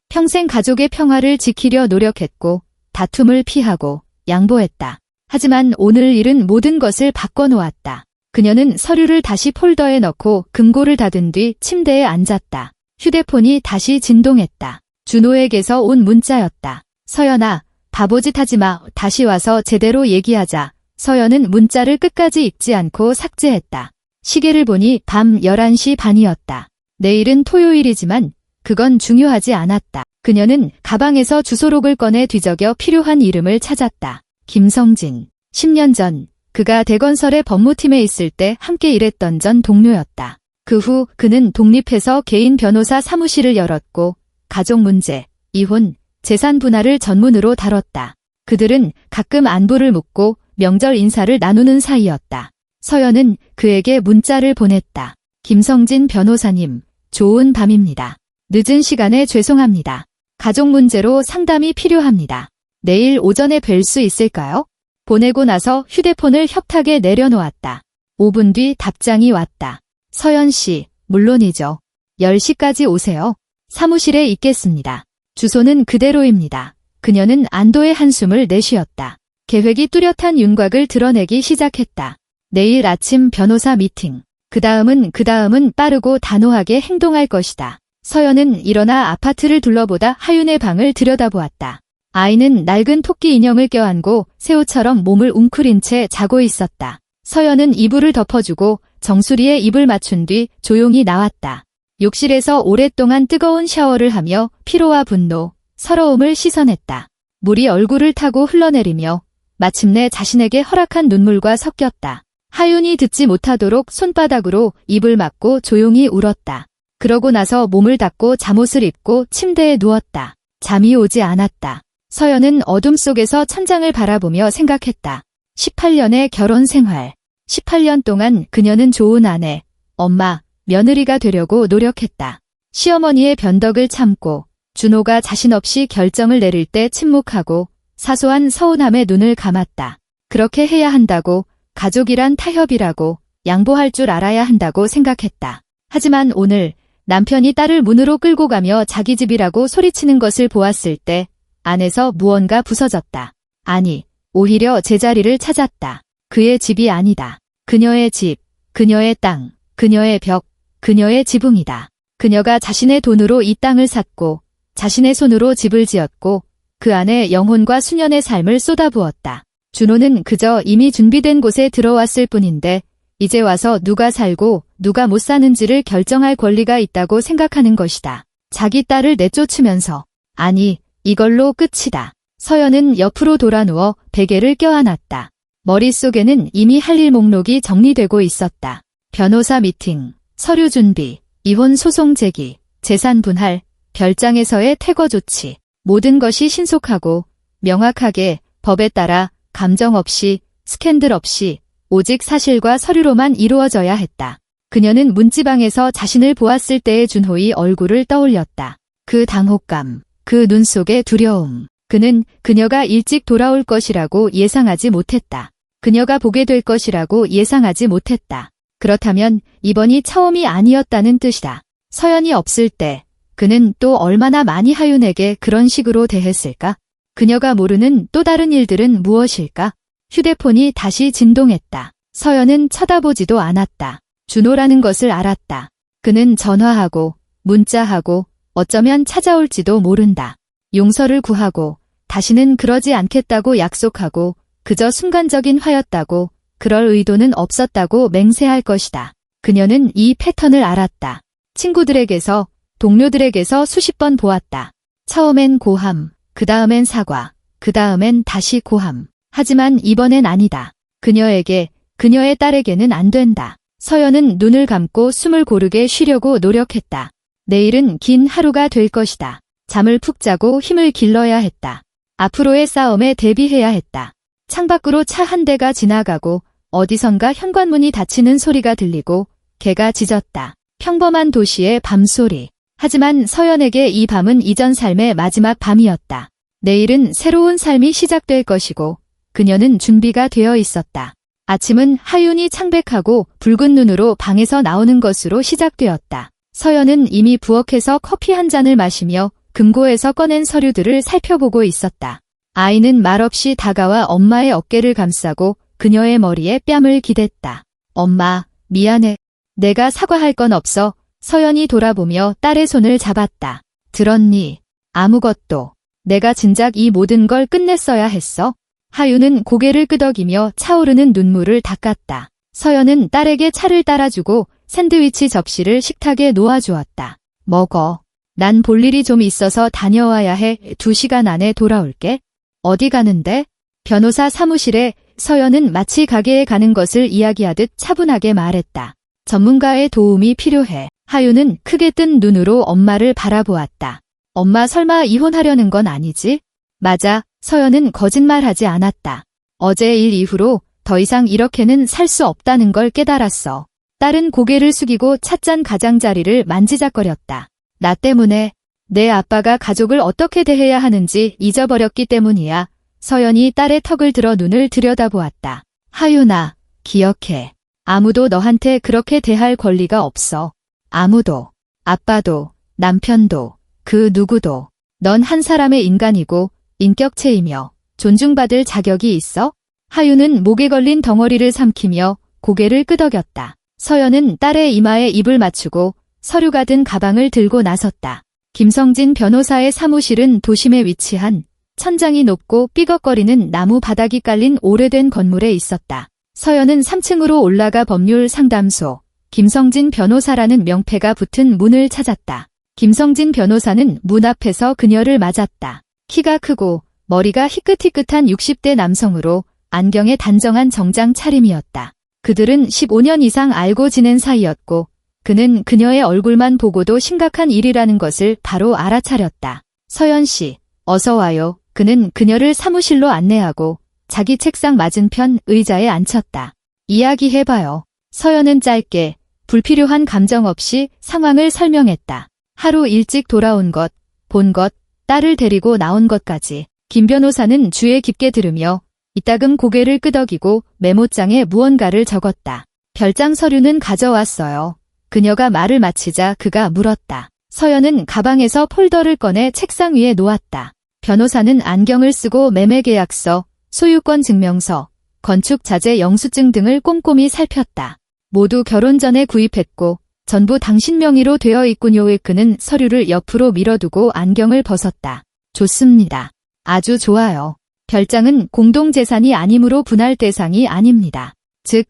평생 가족의 평화를 지키려 노력했고 다툼을 피하고 양보했다. 하지만 오늘 일은 모든 것을 바꿔놓았다. 그녀는 서류를 다시 폴더에 넣고 금고를 닫은 뒤 침대에 앉았다. 휴대폰이 다시 진동했다. 준호에게서 온 문자였다. 서연아, 바보짓 하지 마. 다시 와서 제대로 얘기하자. 서연은 문자를 끝까지 읽지 않고 삭제했다. 시계를 보니 밤 11시 반이었다. 내일은 토요일이지만 그건 중요하지 않았다. 그녀는 가방에서 주소록을 꺼내 뒤적여 필요한 이름을 찾았다. 김성진. 10년 전 그가 대건설의 법무팀에 있을 때 함께 일했던 전 동료였다. 그 후 그는 독립해서 개인 변호사 사무실을 열었고 가족 문제, 이혼, 재산 분할을 전문으로 다뤘다. 그들은 가끔 안부를 묻고 명절 인사를 나누는 사이였다. 서연은 그에게 문자를 보냈다. 김성진 변호사님, 좋은 밤입니다. 늦은 시간에 죄송합니다. 가족 문제로 상담이 필요합니다. 내일 오전에 뵐 수 있을까요? 보내고 나서 휴대폰을 협탁에 내려놓았다. 5분 뒤 답장이 왔다. 서연 씨, 물론이죠. 10시까지 오세요. 사무실에 있겠습니다. 주소는 그대로입니다. 그녀는 안도의 한숨을 내쉬었다. 계획이 뚜렷한 윤곽을 드러내기 시작했다. 내일 아침 변호사 미팅. 그 다음은 빠르고 단호하게 행동할 것이다. 서연은 일어나 아파트를 둘러보다 하윤의 방을 들여다보았다. 아이는 낡은 토끼 인형을 껴안고 새우처럼 몸을 웅크린 채 자고 있었다. 서연은 이불을 덮어주고 정수리에 입을 맞춘 뒤 조용히 나왔다. 욕실에서 오랫동안 뜨거운 샤워를 하며 피로와 분노, 서러움을 씻어냈다. 물이 얼굴을 타고 흘러내리며 마침내 자신에게 허락한 눈물과 섞였다. 하윤이 듣지 못하도록 손바닥으로 입을 막고 조용히 울었다. 그러고 나서 몸을 닦고 잠옷을 입고 침대에 누웠다. 잠이 오지 않았다. 서연은 어둠 속에서 천장을 바라보며 생각했다. 18년의 결혼 생활. 18년 동안 그녀는 좋은 아내, 엄마, 며느리가 되려고 노력했다. 시어머니의 변덕을 참고 준호가 자신 없이 결정을 내릴 때 침묵하고 사소한 서운함에 눈을 감았다. 그렇게 해야 한다고, 가족이란 타협이라고, 양보할 줄 알아야 한다고 생각했다. 하지만 오늘 남편이 딸을 문으로 끌고 가며 자기 집이라고 소리치는 것을 보았을 때 안에서 무언가 부서졌다. 아니, 오히려 제자리를 찾았다. 그의 집이 아니다. 그녀의 집, 그녀의 땅, 그녀의 벽, 그녀의 지붕이다. 그녀가 자신의 돈으로 이 땅을 샀고 자신의 손으로 집을 지었고 그 안에 영혼과 수년의 삶을 쏟아부었다. 준호는 그저 이미 준비된 곳에 들어왔을 뿐인데 이제 와서 누가 살고 누가 못 사는지를 결정할 권리가 있다고 생각하는 것이다. 자기 딸을 내쫓으면서 아니, 이걸로 끝이다. 서연은 옆으로 돌아 누워 베개를 껴안았다. 머릿속에는 이미 할 일 목록이 정리되고 있었다. 변호사 미팅, 서류 준비, 이혼 소송 제기, 재산 분할, 별장에서의 퇴거 조치, 모든 것이 신속하고 명확하게 법에 따라 감정 없이 스캔들 없이 오직 사실과 서류로만 이루어져야 했다. 그녀는 문지방에서 자신을 보았을 때의 준호의 얼굴을 떠올렸다. 그 당혹감, 그 눈 속의 두려움. 그는 그녀가 일찍 돌아올 것이라고 예상하지 못했다. 그녀가 보게 될 것이라고 예상하지 못했다. 그렇다면 이번이 처음이 아니었다는 뜻이다. 서연이 없을 때 그는 또 얼마나 많이 하윤에게 그런 식으로 대했을까? 그녀가 모르는 또 다른 일들은 무엇일까? 휴대폰이 다시 진동했다. 서연은 쳐다보지도 않았다. 준호라는 것을 알았다. 그는 전화하고 문자하고 어쩌면 찾아올지도 모른다. 용서를 구하고 다시는 그러지 않겠다고 약속하고 그저 순간적인 화였다고 그럴 의도는 없었다고 맹세할 것이다. 그녀는 이 패턴을 알았다. 친구들에게서 동료들에게서 수십 번 보았다. 처음엔 고함, 그 다음엔 사과, 그 다음엔 다시 고함. 하지만 이번엔 아니다. 그녀에게, 그녀의 딸에게는 안 된다. 서연은 눈을 감고 숨을 고르게 쉬려고 노력했다. 내일은 긴 하루가 될 것이다. 잠을 푹 자고 힘을 길러야 했다. 앞으로의 싸움에 대비해야 했다. 창밖으로 차 한 대가 지나가고 어디선가 현관문이 닫히는 소리가 들리고 개가 짖었다. 평범한 도시의 밤소리. 하지만 서연에게 이 밤은 이전 삶의 마지막 밤이었다. 내일은 새로운 삶이 시작될 것이고 그녀는 준비가 되어 있었다. 아침은 하윤이 창백하고 붉은 눈으로 방에서 나오는 것으로 시작되었다. 서연은 이미 부엌에서 커피 한 잔을 마시며 금고에서 꺼낸 서류들을 살펴보고 있었다. 아이는 말없이 다가와 엄마의 어깨를 감싸고 그녀의 머리에 뺨을 기댔다. 엄마, 미안해. 내가 사과할 건 없어. 서연이 돌아보며 딸의 손을 잡았다. 들었니? 아무것도. 내가 진작 이 모든 걸 끝냈어야 했어. 하윤은 고개를 끄덕이며 차오르는 눈물을 닦았다. 서연은 딸에게 차를 따라주고 샌드위치 접시를 식탁에 놓아주었다. 먹어. 난 볼 일이 좀 있어서 다녀와야 해. 2시간 안에 돌아올게. 어디 가는데? 변호사 사무실에. 서연은 마치 가게에 가는 것을 이야기하듯 차분하게 말했다. 전문가의 도움이 필요해. 하윤은 크게 뜬 눈으로 엄마를 바라보았다. 엄마 설마 이혼하려는 건 아니지? 맞아. 서연은 거짓말하지 않았다. 어제 일 이후로 더 이상 이렇게는 살 수 없다는 걸 깨달았어. 딸은 고개를 숙이고 찻잔 가장자리를 만지작거렸다. 나 때문에 내 아빠가 가족을 어떻게 대해야 하는지 잊어버렸기 때문이야. 서연이 딸의 턱을 들어 눈을 들여다보았다. 하윤아, 기억해. 아무도 너한테 그렇게 대할 권리가 없어. 아무도. 아빠도, 남편도, 그 누구도. 넌 한 사람의 인간이고 인격체이며 존중받을 자격이 있어? 하윤은 목에 걸린 덩어리를 삼키며 고개를 끄덕였다. 서연은 딸의 이마에 입을 맞추고 서류가 든 가방을 들고 나섰다. 김성진 변호사의 사무실은 도심에 위치한 천장이 높고 삐걱거리는 나무 바닥이 깔린 오래된 건물에 있었다. 서연은 3층으로 올라가 법률 상담소, 김성진 변호사라는 명패가 붙은 문을 찾았다. 김성진 변호사는 문 앞에서 그녀를 맞았다. 키가 크고 머리가 희끗희끗한 60대 남성으로 안경에 단정한 정장 차림이었다. 그들은 15년 이상 알고 지낸 사이였고 그는 그녀의 얼굴만 보고도 심각한 일이라는 것을 바로 알아차렸다. 서연 씨, 어서 와요. 그는 그녀를 사무실로 안내하고 자기 책상 맞은편 의자에 앉혔다. 이야기해봐요. 서연은 짧게 불필요한 감정 없이 상황을 설명했다. 하루 일찍 돌아온 것, 본 것, 딸을 데리고 나온 것까지. 김 변호사는 주에 깊게 들으며 이따금 고개를 끄덕이고 메모장에 무언가를 적었다. 별장 서류는 가져왔어요. 그녀가 말을 마치자 그가 물었다. 서연은 가방에서 폴더를 꺼내 책상 위에 놓았다. 변호사는 안경을 쓰고 매매계약서, 소유권 증명서, 건축자재 영수증 등을 꼼꼼히 살폈다. 모두 결혼 전에 구입했고 전부 당신 명의로 되어 있군요. 그는 서류를 옆으로 밀어두고 안경을 벗었다. 좋습니다. 아주 좋아요. 별장은 공동재산이 아니므로 분할 대상이 아닙니다. 즉,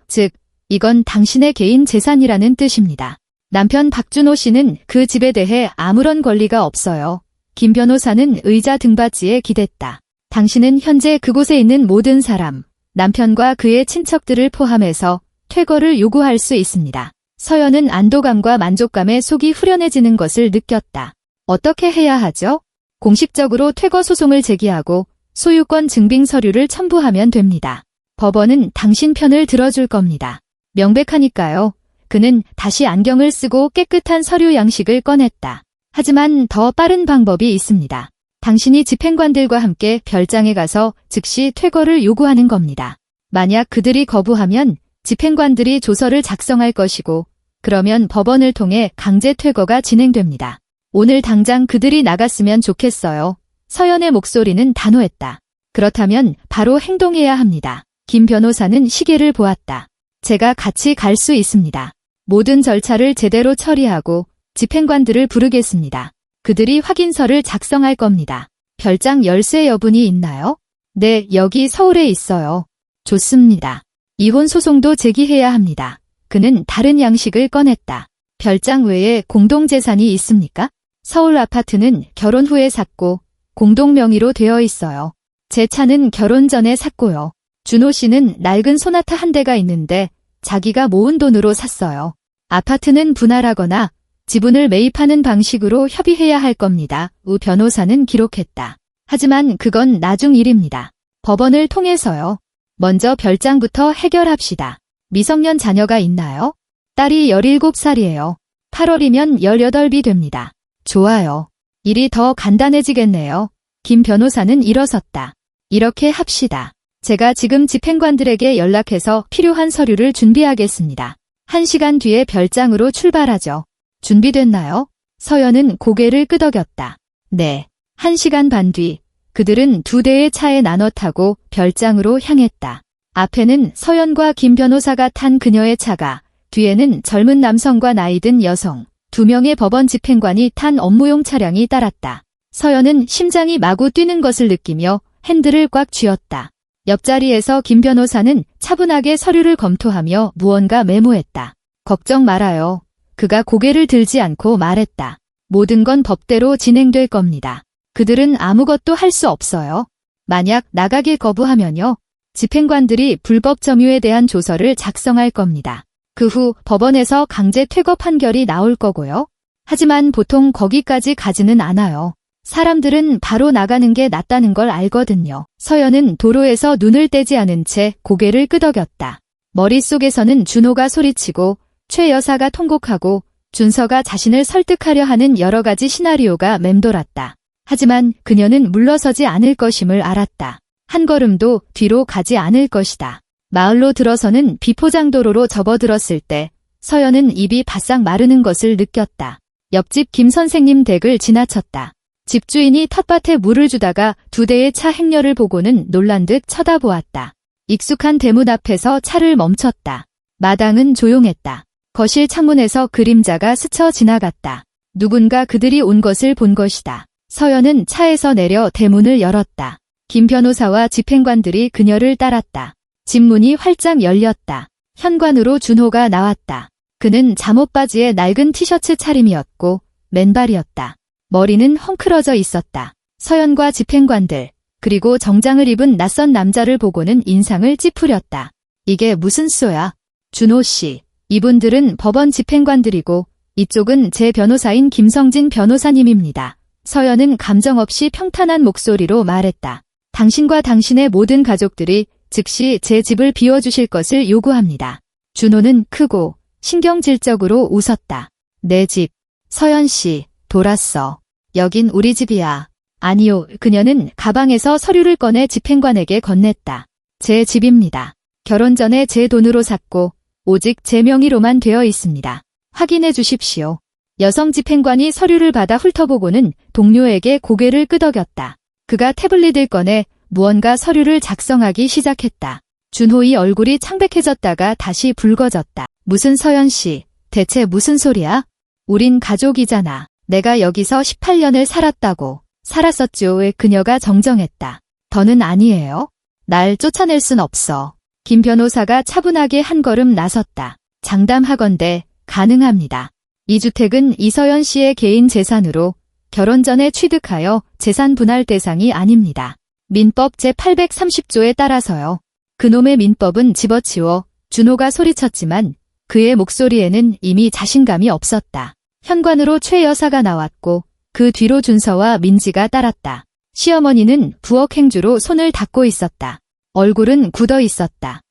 이건 당신의 개인 재산이라는 뜻입니다. 남편 박준호 씨는 그 집에 대해 아무런 권리가 없어요. 김 변호사는 의자 등받이에 기댔다. 당신은 현재 그곳에 있는 모든 사람, 남편과 그의 친척들을 포함해서 퇴거를 요구할 수 있습니다. 서연은 안도감과 만족감에 속이 후련해지는 것을 느꼈다. 어떻게 해야 하죠? 공식적으로 퇴거 소송을 제기하고 소유권 증빙 서류를 첨부하면 됩니다. 법원은 당신 편을 들어줄 겁니다. 명백하니까요. 그는 다시 안경을 쓰고 깨끗한 서류 양식을 꺼냈다. 하지만 더 빠른 방법이 있습니다. 당신이 집행관들과 함께 별장에 가서 즉시 퇴거를 요구하는 겁니다. 만약 그들이 거부하면 집행관들이 조서를 작성할 것이고 그러면 법원을 통해 강제 퇴거가 진행됩니다. 오늘 당장 그들이 나갔으면 좋겠어요. 서연의 목소리는 단호했다. 그렇다면 바로 행동해야 합니다. 김 변호사는 시계를 보았다. 제가 같이 갈 수 있습니다. 모든 절차를 제대로 처리하고 집행관들을 부르겠습니다. 그들이 확인서를 작성할 겁니다. 별장 열쇠 여분이 있나요? 네, 여기 서울에 있어요. 좋습니다. 이혼 소송도 제기해야 합니다. 그는 다른 양식을 꺼냈다. 별장 외에 공동재산이 있습니까? 서울 아파트는 결혼 후에 샀고 공동 명의로 되어 있어요. 제 차는 결혼 전에 샀고요. 준호 씨는 낡은 소나타 한 대가 있는데 자기가 모은 돈으로 샀어요. 아파트는 분할하거나 지분을 매입하는 방식으로 협의해야 할 겁니다. 우 변호사는 기록했다. 하지만 그건 나중 일입니다. 법원을 통해서요. 먼저 별장부터 해결합시다. 미성년 자녀가 있나요? 딸이 17살이에요. 8월이면 18이 됩니다. 좋아요. 일이 더 간단해지겠네요. 김 변호사는 일어섰다. 이렇게 합시다. 제가 지금 집행관들에게 연락해서 필요한 서류를 준비하겠습니다. 1시간 뒤에 별장으로 출발하죠. 준비됐나요? 서연은 고개를 끄덕였다. 네. 1시간 반 뒤, 그들은 2대의 차에 나눠 타고 별장으로 향했다. 앞에는 서연과 김 변호사가 탄 그녀의 차가, 뒤에는 젊은 남성과 나이든 여성, 2명의 법원 집행관이 탄 업무용 차량이 따랐다. 서연은 심장이 마구 뛰는 것을 느끼며 핸들을 꽉 쥐었다. 옆자리에서 김 변호사는 차분하게 서류를 검토하며 무언가 메모했다. 걱정 말아요. 그가 고개를 들지 않고 말했다. 모든 건 법대로 진행될 겁니다. 그들은 아무것도 할 수 없어요. 만약 나가길 거부하면요. 집행관들이 불법 점유에 대한 조서를 작성할 겁니다. 그 후 법원에서 강제 퇴거 판결이 나올 거고요. 하지만 보통 거기까지 가지는 않아요. 사람들은 바로 나가는 게 낫다는 걸 알거든요. 서연은 도로에서 눈을 떼지 않은 채 고개를 끄덕였다. 머릿속에서는 준호가 소리치고 최 여사가 통곡하고 준서가 자신을 설득하려 하는 여러 가지 시나리오가 맴돌았다. 하지만 그녀는 물러서지 않을 것임을 알았다. 한 걸음도 뒤로 가지 않을 것이다. 마을로 들어서는 비포장도로로 접어들었을 때 서연은 입이 바싹 마르는 것을 느꼈다. 옆집 김 선생님 댁을 지나쳤다. 집주인이 텃밭에 물을 주다가 2대의 차 행렬을 보고는 놀란 듯 쳐다보았다. 익숙한 대문 앞에서 차를 멈췄다. 마당은 조용했다. 거실 창문에서 그림자가 스쳐 지나갔다. 누군가 그들이 온 것을 본 것이다. 서연은 차에서 내려 대문을 열었다. 김 변호사와 집행관들이 그녀를 따랐다. 집 문이 활짝 열렸다. 현관으로 준호가 나왔다. 그는 잠옷바지에 낡은 티셔츠 차림이었고 맨발이었다. 머리는 헝클어져 있었다. 서연과 집행관들, 그리고 정장을 입은 낯선 남자를 보고는 인상을 찌푸렸다. 이게 무슨 쏘야? 준호 씨, 이분들은 법원 집행관들이고 이쪽은 제 변호사인 김성진 변호사님입니다. 서연은 감정 없이 평탄한 목소리로 말했다. 당신과 당신의 모든 가족들이 즉시 제 집을 비워주실 것을 요구합니다. 준호는 크고 신경질적으로 웃었다. 내 집. 서연 씨, 돌았어. 여긴 우리 집이야. 아니요, 그녀는 가방에서 서류를 꺼내 집행관에게 건넸다. 제 집입니다. 결혼 전에 제 돈으로 샀고 오직 제 명의로만 되어 있습니다. 확인해 주십시오. 여성 집행관이 서류를 받아 훑어보고는 동료에게 고개를 끄덕였다. 그가 태블릿을 꺼내 무언가 서류를 작성하기 시작했다. 준호의 얼굴이 창백해졌다가 다시 붉어졌다. 무슨 서연 씨, 대체 무슨 소리야? 우린 가족이잖아. 내가 여기서 18년을 살았다고. 살았었죠. 왜 그녀가 정정했다. 더는 아니에요. 날 쫓아낼 순 없어. 김 변호사가 차분하게 한 걸음 나섰다. 장담하건대 가능합니다. 이 주택은 이서연 씨의 개인 재산으로 결혼 전에 취득하여 재산 분할 대상이 아닙니다. 민법 제830조에 따라서요. 그놈의 민법은 집어치워 준호가 소리쳤지만 그의 목소리에는 이미 자신감이 없었다. 현관으로 최 여사가 나왔고 그 뒤로 준서와 민지가 따랐다. 시어머니는 부엌 행주로 손을 닦고 있었다. 얼굴은 굳어 있었다.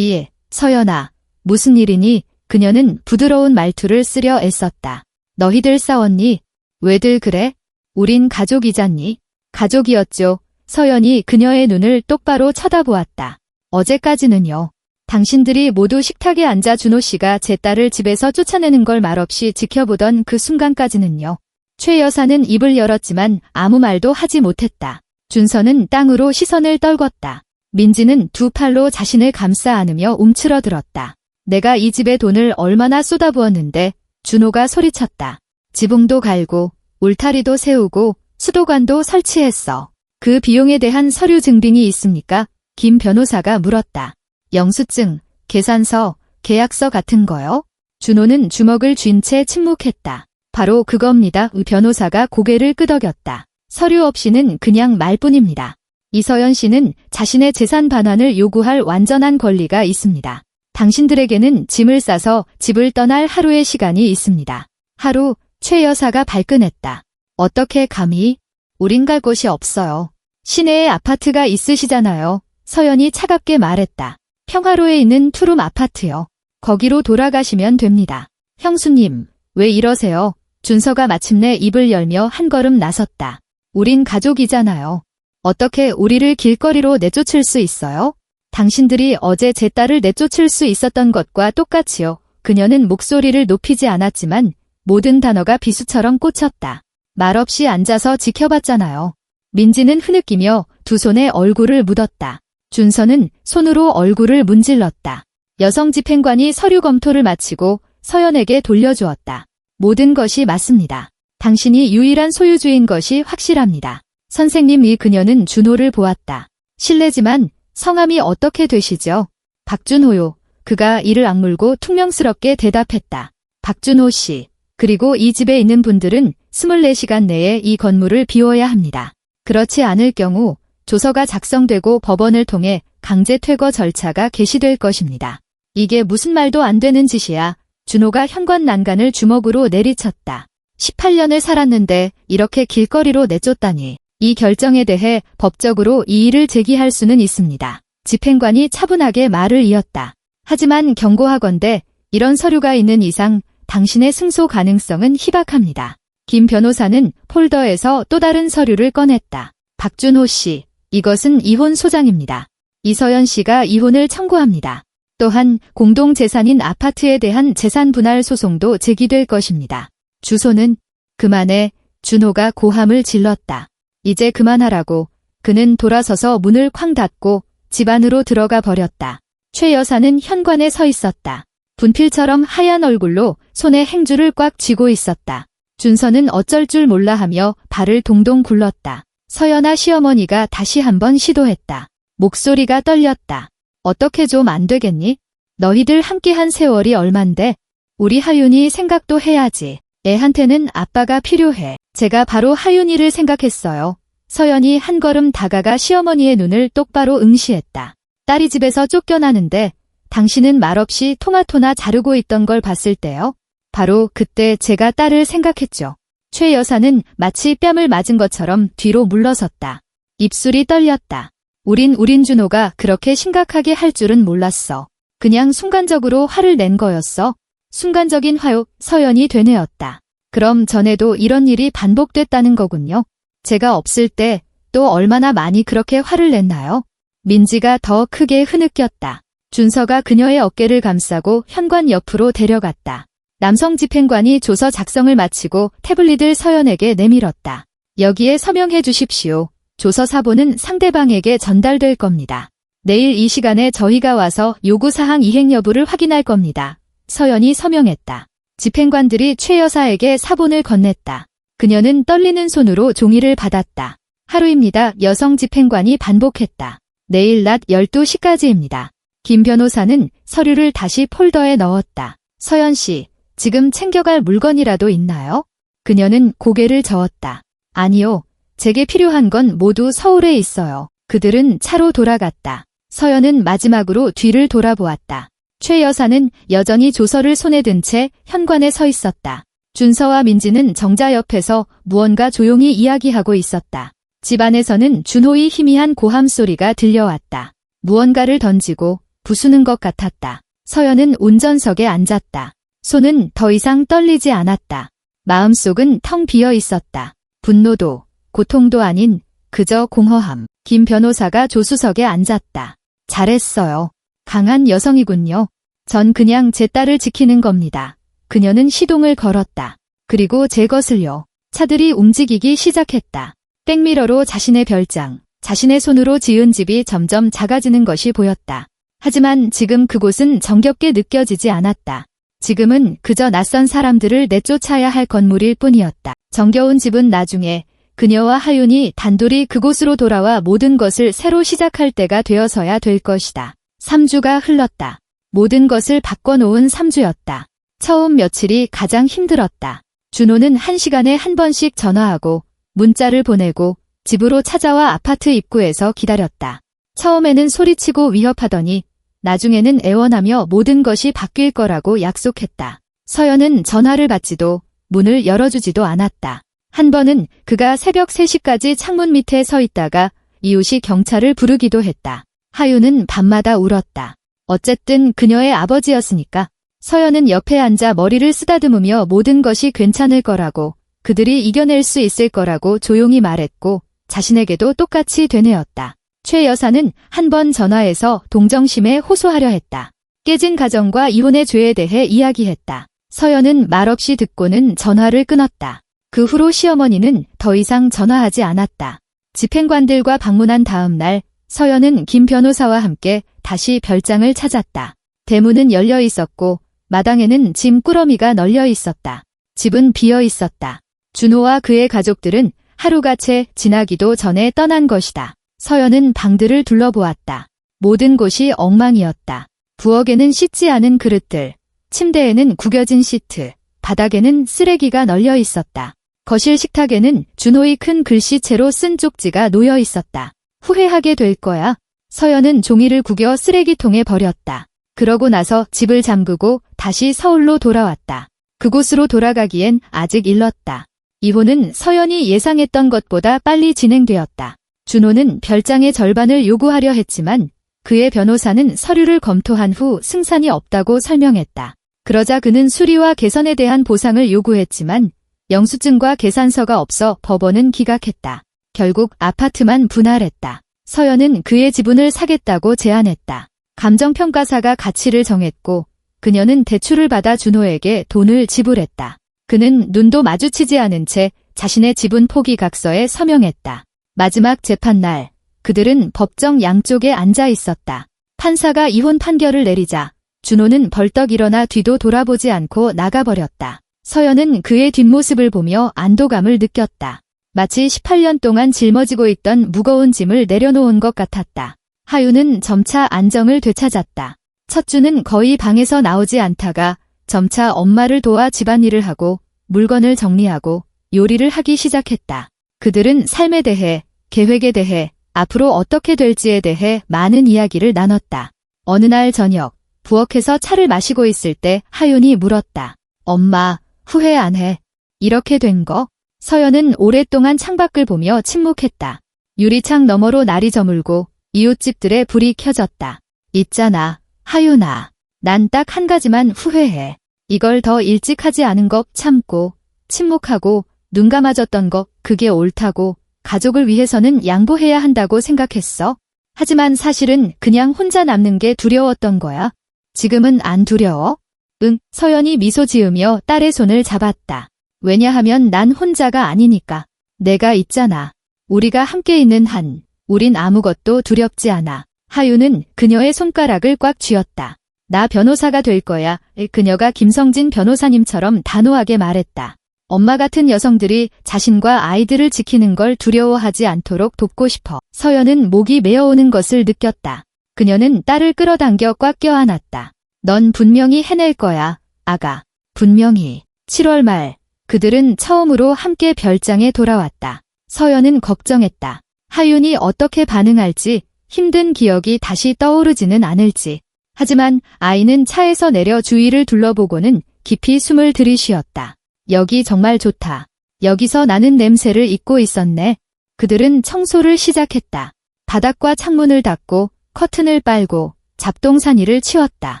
서연아, 무슨 일이니? 그녀는 부드러운 말투를 쓰려 애썼다. 너희들 싸웠니? 왜들 그래? 우린 가족이잖니? 가족이었죠. 서연이 그녀의 눈을 똑바로 쳐다보았다. 어제까지는요. 당신들이 모두 식탁에 앉아 준호 씨가 제 딸을 집에서 쫓아내는 걸 말없이 지켜보던 그 순간까지는요. 최 여사는 입을 열었지만 아무 말도 하지 못했다. 준서는 땅으로 시선을 떨궜다. 민지는 두 팔로 자신을 감싸 안으며 움츠러들었다. 내가 이 집에 돈을 얼마나 쏟아부었는데. 준호가 소리쳤다. 지붕도 갈고 울타리도 세우고 수도관도 설치했어. 그 비용에 대한 서류 증빙이 있습니까? 김 변호사가 물었다. 영수증, 계산서, 계약서 같은 거요? 준호는 주먹을 쥔 채 침묵했다. 바로 그겁니다. 변호사가 고개를 끄덕였다. 서류 없이는 그냥 말뿐입니다. 이서연 씨는 자신의 재산 반환을 요구할 완전한 권리가 있습니다. 당신들에게는 짐을 싸서 집을 떠날 하루의 시간이 있습니다. 하루, 최 여사가 발끈했다. 어떻게 감히? 우린 갈 곳이 없어요. 시내에 아파트가 있으시잖아요. 서연이 차갑게 말했다. 평화로에 있는 투룸 아파트요. 거기로 돌아가시면 됩니다. 형수님, 왜 이러세요? 준서가 마침내 입을 열며 한 걸음 나섰다. 우린 가족이잖아요. 어떻게 우리를 길거리로 내쫓을 수 있어요? 당신들이 어제 제 딸을 내쫓을 수 있었던 것과 똑같이요. 그녀는 목소리를 높이지 않았지만 모든 단어가 비수처럼 꽂혔다. 말없이 앉아서 지켜봤잖아요. 민지는 흐느끼며 두 손에 얼굴을 묻었다. 준서는 손으로 얼굴을 문질렀다. 여성 집행관이 서류 검토를 마치고 서연에게 돌려주었다. 모든 것이 맞습니다. 당신이 유일한 소유주인 것이 확실합니다. 선생님. 그녀는 준호를 보았다. 실례지만 성함이 어떻게 되시죠? 박준호요. 그가 이를 악물고 퉁명스럽게 대답했다. 박준호 씨. 그리고 이 집에 있는 분들은 24시간 내에 이 건물을 비워야 합니다. 그렇지 않을 경우 조서가 작성되고 법원을 통해 강제 퇴거 절차가 개시될 것입니다. 이게 무슨 말도 안 되는 짓이야. 준호가 현관 난간을 주먹으로 내리쳤다. 18년을 살았는데 이렇게 길거리로 내쫓다니. 이 결정에 대해 법적으로 이의를 제기할 수는 있습니다. 집행관이 차분하게 말을 이었다. 하지만 경고하건대 이런 서류가 있는 이상 당신의 승소 가능성은 희박합니다. 김 변호사는 폴더에서 또 다른 서류를 꺼냈다. 박준호 씨, 이것은 이혼 소장입니다. 이서연 씨가 이혼을 청구합니다. 또한 공동재산인 아파트에 대한 재산 분할 소송도 제기될 것입니다. 주소는 그만해. 준호가 고함을 질렀다. 이제 그만하라고. 그는 돌아서서 문을 쾅 닫고 집 안으로 들어가 버렸다. 최 여사는 현관에 서 있었다. 분필처럼 하얀 얼굴로 손에 행주를 꽉 쥐고 있었다. 준서는 어쩔 줄 몰라 하며 발을 동동 굴렀다. 서연아. 시어머니가 다시 한번 시도했다. 목소리가 떨렸다. 어떻게 좀 안 되겠니? 너희들 함께한 세월이 얼만데? 우리 하윤이 생각도 해야지. 애한테는 아빠가 필요해. 제가 바로 하윤이를 생각했어요. 서연이 한 걸음 다가가 시어머니의 눈을 똑바로 응시했다. 딸이 집에서 쫓겨나는데 당신은 말없이 토마토나 자르고 있던 걸 봤을 때요. 바로 그때 제가 딸을 생각했죠. 최 여사는 마치 뺨을 맞은 것처럼 뒤로 물러섰다. 입술이 떨렸다. 우린 준호가 그렇게 심각하게 할 줄은 몰랐어. 그냥 순간적으로 화를 낸 거였어. 순간적인 화요. 서연이 되뇌었다. 그럼 전에도 이런 일이 반복됐다는 거군요. 제가 없을 때 또 얼마나 많이 그렇게 화를 냈나요? 민지가 더 크게 흐느꼈다. 준서가 그녀의 어깨를 감싸고 현관 옆으로 데려갔다. 남성 집행관이 조서 작성을 마치고 태블릿을 서연에게 내밀었다. 여기에 서명해 주십시오. 조서 사본은 상대방에게 전달될 겁니다. 내일 이 시간에 저희가 와서 요구사항 이행 여부를 확인할 겁니다. 서연이 서명했다. 집행관들이 최 여사에게 사본을 건넸다. 그녀는 떨리는 손으로 종이를 받았다. 하루입니다. 여성 집행관이 반복했다. 내일 낮 12시까지입니다. 김 변호사는 서류를 다시 폴더에 넣었다. 서연 씨, 지금 챙겨갈 물건이라도 있나요? 그녀는 고개를 저었다. 아니요. 제게 필요한 건 모두 서울에 있어요. 그들은 차로 돌아갔다. 서연은 마지막으로 뒤를 돌아보았다. 최 여사는 여전히 조서를 손에 든 채 현관에 서 있었다. 준서와 민지는 정자 옆에서 무언가 조용히 이야기하고 있었다. 집 안에서는 준호의 희미한 고함 소리가 들려왔다. 무언가를 던지고 부수는 것 같았다. 서연은 운전석에 앉았다. 손은 더 이상 떨리지 않았다. 마음속은 텅 비어 있었다. 분노도 고통도 아닌 그저 공허함. 김 변호사가 조수석에 앉았다. 잘했어요. 강한 여성이군요. 전 그냥 제 딸을 지키는 겁니다. 그녀는 시동을 걸었다. 그리고 제 것을요. 차들이 움직이기 시작했다. 백미러로 자신의 별장, 자신의 손으로 지은 집이 점점 작아지는 것이 보였다. 하지만 지금 그곳은 정겹게 느껴지지 않았다. 지금은 그저 낯선 사람들을 내쫓아야 할 건물일 뿐이었다. 정겨운 집은 나중에 그녀와 하윤이 단둘이 그곳으로 돌아와 모든 것을 새로 시작할 때가 되어서야 될 것이다. 3주가 흘렀다. 모든 것을 바꿔놓은 3주였다. 처음 며칠이 가장 힘들었다. 준호는 1시간에 한 번씩 전화하고 문자를 보내고 집으로 찾아와 아파트 입구에서 기다렸다. 처음에는 소리치고 위협하더니 나중에는 애원하며 모든 것이 바뀔 거라고 약속했다. 서연은 전화를 받지도 문을 열어주지도 않았다. 한 번은 그가 새벽 3시까지 창문 밑에 서 있다가 이웃이 경찰을 부르기도 했다. 하윤은 밤마다 울었다. 어쨌든 그녀의 아버지였으니까. 서연은 옆에 앉아 머리를 쓰다듬으며 모든 것이 괜찮을 거라고, 그들이 이겨낼 수 있을 거라고 조용히 말했고 자신에게도 똑같이 되뇌었다. 최 여사는 한 번 전화해서 동정심에 호소하려 했다. 깨진 가정과 이혼의 죄에 대해 이야기했다. 서연은 말없이 듣고는 전화를 끊었다. 그 후로 시어머니는 더 이상 전화하지 않았다. 집행관들과 방문한 다음 날 서연은 김 변호사와 함께 다시 별장을 찾았다. 대문은 열려 있었고 마당에는 짐 꾸러미가 널려 있었다. 집은 비어 있었다. 준호와 그의 가족들은 하루가 채 지나기도 전에 떠난 것이다. 서연은 방들을 둘러보았다. 모든 곳이 엉망이었다. 부엌에는 씻지 않은 그릇들, 침대에는 구겨진 시트, 바닥에는 쓰레기가 널려 있었다. 거실 식탁에는 준호의 큰 글씨체로 쓴 쪽지가 놓여 있었다. 후회하게 될 거야. 서연은 종이를 구겨 쓰레기통에 버렸다. 그러고 나서 집을 잠그고 다시 서울로 돌아왔다. 그곳으로 돌아가기엔 아직 일렀다. 이혼은 서연이 예상했던 것보다 빨리 진행되었다. 준호는 별장의 절반을 요구하려 했지만 그의 변호사는 서류를 검토한 후 승산이 없다고 설명했다. 그러자 그는 수리와 개선에 대한 보상을 요구했지만 영수증과 계산서가 없어 법원은 기각했다. 결국 아파트만 분할했다. 서연은 그의 지분을 사겠다고 제안했다. 감정평가사가 가치를 정했고 그녀는 대출을 받아 준호에게 돈을 지불했다. 그는 눈도 마주치지 않은 채 자신의 지분 포기 각서에 서명했다. 마지막 재판날, 그들은 법정 양쪽에 앉아 있었다. 판사가 이혼 판결을 내리자 준호는 벌떡 일어나 뒤도 돌아보지 않고 나가버렸다. 서연은 그의 뒷모습을 보며 안도감을 느꼈다. 마치 18년 동안 짊어지고 있던 무거운 짐을 내려놓은 것 같았다. 하윤은 점차 안정을 되찾았다. 첫 주는 거의 방에서 나오지 않다가 점차 엄마를 도와 집안일을 하고 물건을 정리하고 요리를 하기 시작했다. 그들은 삶에 대해, 계획에 대해, 앞으로 어떻게 될지에 대해 많은 이야기를 나눴다. 어느 날 저녁, 부엌에서 차를 마시고 있을 때 하윤이 물었다. 엄마, 후회 안 해? 이렇게 된 거? 서연은 오랫동안 창밖을 보며 침묵했다. 유리창 너머로 날이 저물고 이웃집들의 불이 켜졌다. 있잖아, 하윤아. 난 딱 한 가지만 후회해. 이걸 더 일찍 하지 않은 것 참고, 침묵하고, 눈 감아줬던 것, 그게 옳다고, 가족을 위해서는 양보해야 한다고 생각했어. 하지만 사실은 그냥 혼자 남는 게 두려웠던 거야. 지금은 안 두려워? 응, 서연이 미소 지으며 딸의 손을 잡았다. 왜냐하면 난 혼자가 아니니까. 내가 있잖아. 우리가 함께 있는 한, 우린 아무것도 두렵지 않아. 하윤은 그녀의 손가락을 꽉 쥐었다. 나 변호사가 될 거야. 그녀가 김성진 변호사님처럼 단호하게 말했다. 엄마 같은 여성들이 자신과 아이들을 지키는 걸 두려워하지 않도록 돕고 싶어. 서연은 목이 메어오는 것을 느꼈다. 그녀는 딸을 끌어당겨 꽉 껴안았다. 넌 분명히 해낼 거야, 아가. 분명히. 7월 말, 그들은 처음으로 함께 별장에 돌아왔다. 서연은 걱정했다. 하윤이 어떻게 반응할지, 힘든 기억이 다시 떠오르지는 않을지. 하지만 아이는 차에서 내려 주위를 둘러보고는 깊이 숨을 들이쉬었다. 여기 정말 좋다. 여기서 나는 냄새를 잊고 있었네. 그들은 청소를 시작했다. 바닥과 창문을 닫고 커튼을 빨고 잡동사니를 치웠다.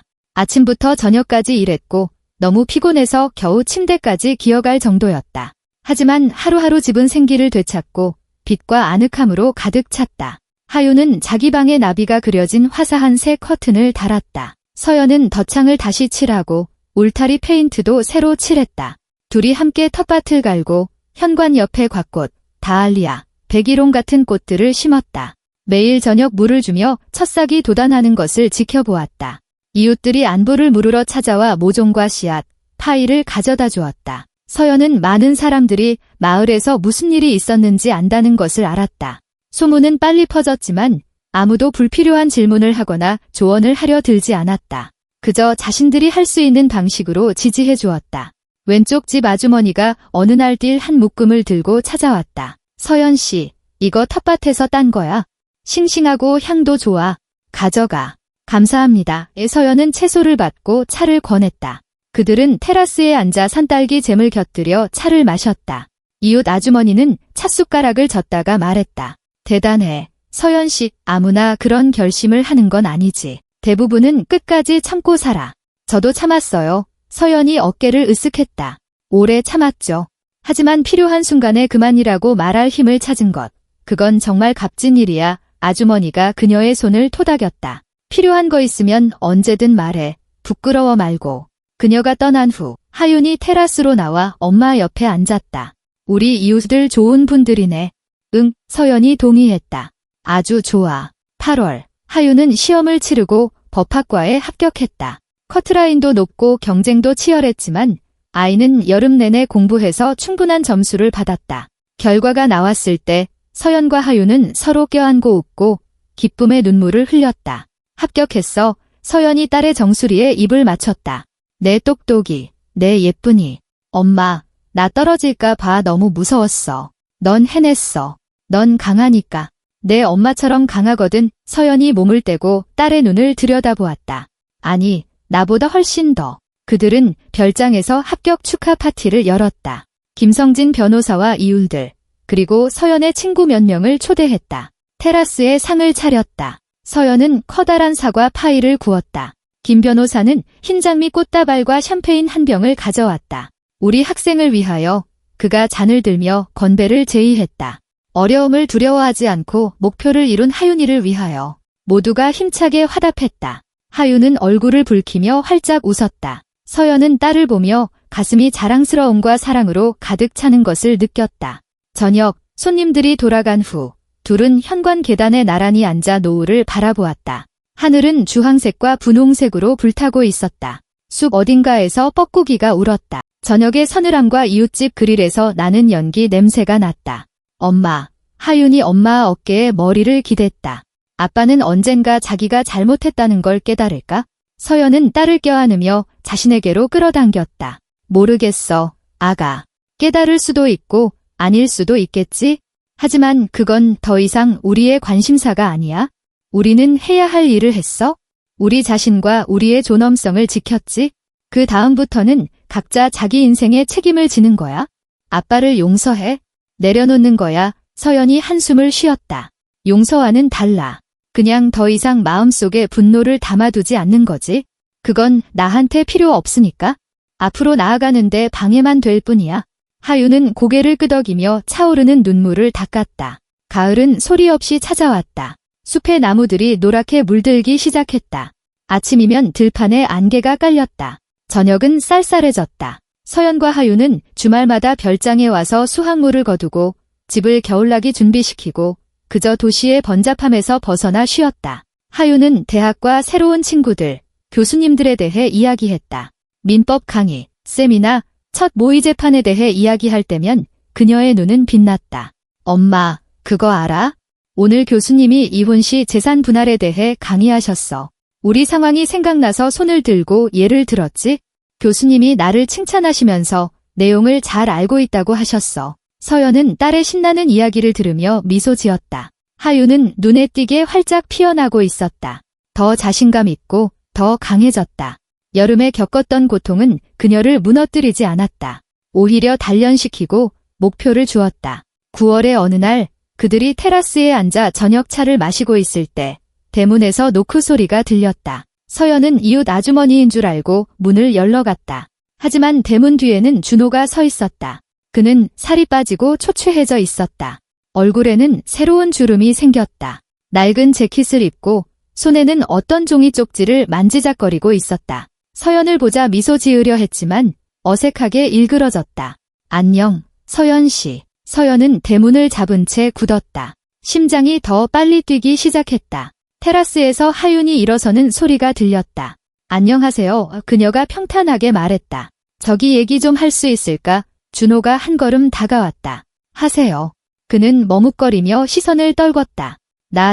아침부터 저녁까지 일했고 너무 피곤해서 겨우 침대까지 기어갈 정도였다. 하지만 하루하루 집은 생기를 되찾고 빛과 아늑함으로 가득 찼다. 하유는 자기 방에 나비가 그려진 화사한 새 커튼을 달았다. 서연은 덧창을 다시 칠하고 울타리 페인트도 새로 칠했다. 둘이 함께 텃밭을 갈고 현관 옆에 곽꽃, 다알리아, 백일홍 같은 꽃들을 심었다. 매일 저녁 물을 주며 첫싹이 돋아나는 것을 지켜보았다. 이웃들이 안부를 물으러 찾아와 모종과 씨앗, 파이를 가져다 주었다. 서연은 많은 사람들이 마을에서 무슨 일이 있었는지 안다는 것을 알았다. 소문은 빨리 퍼졌지만 아무도 불필요한 질문을 하거나 조언을 하려 들지 않았다. 그저 자신들이 할 수 있는 방식으로 지지해 주었다. 왼쪽 집 아주머니가 어느 날 띨 한 묶음을 들고 찾아왔다. 서연 씨, 이거 텃밭에서 딴 거야. 싱싱하고 향도 좋아. 가져가. 감사합니다. 서연은 채소를 받고 차를 권했다. 그들은 테라스에 앉아 산딸기 잼을 곁들여 차를 마셨다. 이웃 아주머니는 찻숟가락을 젓다가 말했다. 대단해. 서연 씨, 아무나 그런 결심을 하는 건 아니지. 대부분은 끝까지 참고 살아. 저도 참았어요. 서연이 어깨를 으쓱했다. 오래 참았죠. 하지만 필요한 순간에 그만이라고 말할 힘을 찾은 것. 그건 정말 값진 일이야. 아주머니가 그녀의 손을 토닥였다. 필요한 거 있으면 언제든 말해. 부끄러워 말고. 그녀가 떠난 후 하윤이 테라스로 나와 엄마 옆에 앉았다. 우리 이웃들 좋은 분들이네. 응, 서연이 동의했다. 아주 좋아. 8월, 하윤은 시험을 치르고 법학과에 합격했다. 커트라인도 높고 경쟁도 치열했지만 아이는 여름 내내 공부해서 충분한 점수를 받았다. 결과가 나왔을 때 서연과 하윤은 서로 껴안고 웃고 기쁨의 눈물을 흘렸다. 합격했어. 서연이 딸의 정수리에 입을 맞췄다. 내 똑똑이, 내 예쁜이. 엄마, 나 떨어질까 봐 너무 무서웠어. 넌 해냈어. 넌 강하니까. 내 엄마처럼 강하거든. 서연이 몸을 떼고 딸의 눈을 들여다보았다. 아니, 나보다 훨씬 더. 그들은 별장에서 합격 축하 파티를 열었다. 김성진 변호사와 이웃들, 그리고 서연의 친구 몇 명을 초대했다. 테라스에 상을 차렸다. 서연은 커다란 사과 파이를 구웠다. 김 변호사는 흰장미 꽃다발과 샴페인 한 병을 가져왔다. 우리 학생을 위하여. 그가 잔을 들며 건배를 제의했다. 어려움을 두려워하지 않고 목표를 이룬 하윤이를 위하여. 모두가 힘차게 화답했다. 하윤은 얼굴을 붉히며 활짝 웃었다. 서연은 딸을 보며 가슴이 자랑스러움과 사랑으로 가득 차는 것을 느꼈다. 저녁, 손님들이 돌아간 후 둘은 현관 계단에 나란히 앉아 노을을 바라보았다. 하늘은 주황색과 분홍색으로 불타고 있었다. 숲 어딘가에서 뻐꾸기가 울었다. 저녁의 서늘함과 이웃집 그릴에서 나는 연기 냄새가 났다. 엄마, 하윤이 엄마 어깨에 머리를 기댔다. 아빠는 언젠가 자기가 잘못했다는 걸 깨달을까? 서연은 딸을 껴안으며 자신에게로 끌어당겼다. 모르겠어, 아가. 깨달을 수도 있고 아닐 수도 있겠지? 하지만 그건 더 이상 우리의 관심사가 아니야. 우리는 해야 할 일을 했어? 우리 자신과 우리의 존엄성을 지켰지? 그 다음부터는 각자 자기 인생에 책임을 지는 거야. 아빠를 용서해. 내려놓는 거야. 서연이 한숨을 쉬었다. 용서와는 달라. 그냥 더 이상 마음속에 분노를 담아두지 않는 거지. 그건 나한테 필요 없으니까. 앞으로 나아가는데 방해만 될 뿐이야. 하윤은 고개를 끄덕이며 차오르는 눈물을 닦았다. 가을은 소리 없이 찾아왔다. 숲의 나무들이 노랗게 물들기 시작했다. 아침이면 들판에 안개가 깔렸다. 저녁은 쌀쌀해졌다. 서연과 하윤은 주말마다 별장에 와서 수확물을 거두고 집을 겨울나기 준비시키고 그저 도시의 번잡함에서 벗어나 쉬었다. 하윤은 대학과 새로운 친구들, 교수님들에 대해 이야기했다. 민법 강의, 세미나, 첫 모의 재판에 대해 이야기할 때면 그녀의 눈은 빛났다. 엄마, 그거 알아? 오늘 교수님이 이혼 시 재산 분할에 대해 강의하셨어. 우리 상황이 생각나서 손을 들고 예를 들었지? 교수님이 나를 칭찬하시면서 내용을 잘 알고 있다고 하셨어. 서연은 딸의 신나는 이야기를 들으며 미소 지었다. 하윤은 눈에 띄게 활짝 피어나고 있었다. 더 자신감 있고, 더 더 강해졌다. 여름에 겪었던 고통은 그녀를 무너뜨리지 않았다. 오히려 단련시키고 목표를 주었다. 9월의 어느 날 그들이 테라스에 앉아 저녁차를 마시고 있을 때 대문에서 노크 소리가 들렸다. 서연은 이웃 아주머니인 줄 알고 문을 열러갔다. 하지만 대문 뒤에는 준호가 서 있었다. 그는 살이 빠지고 초췌해져 있었다. 얼굴에는 새로운 주름이 생겼다. 낡은 재킷을 입고 손에는 어떤 종이 쪽지를 만지작거리고 있었다. 서연을 보자 미소 지으려 했지만 어색하게 일그러졌다. 안녕, 서연 씨. 서연은 대문을 잡은 채 굳었다. 심장이 더 빨리 뛰기 시작했다. 테라스에서 하윤이 일어서는 소리가 들렸다. 안녕하세요. 그녀가 평탄하게 말했다. 저기 얘기 좀 할 수 있을까? 준호가 한 걸음 다가왔다. 하세요. 그는 머뭇거리며 시선을 떨궜다.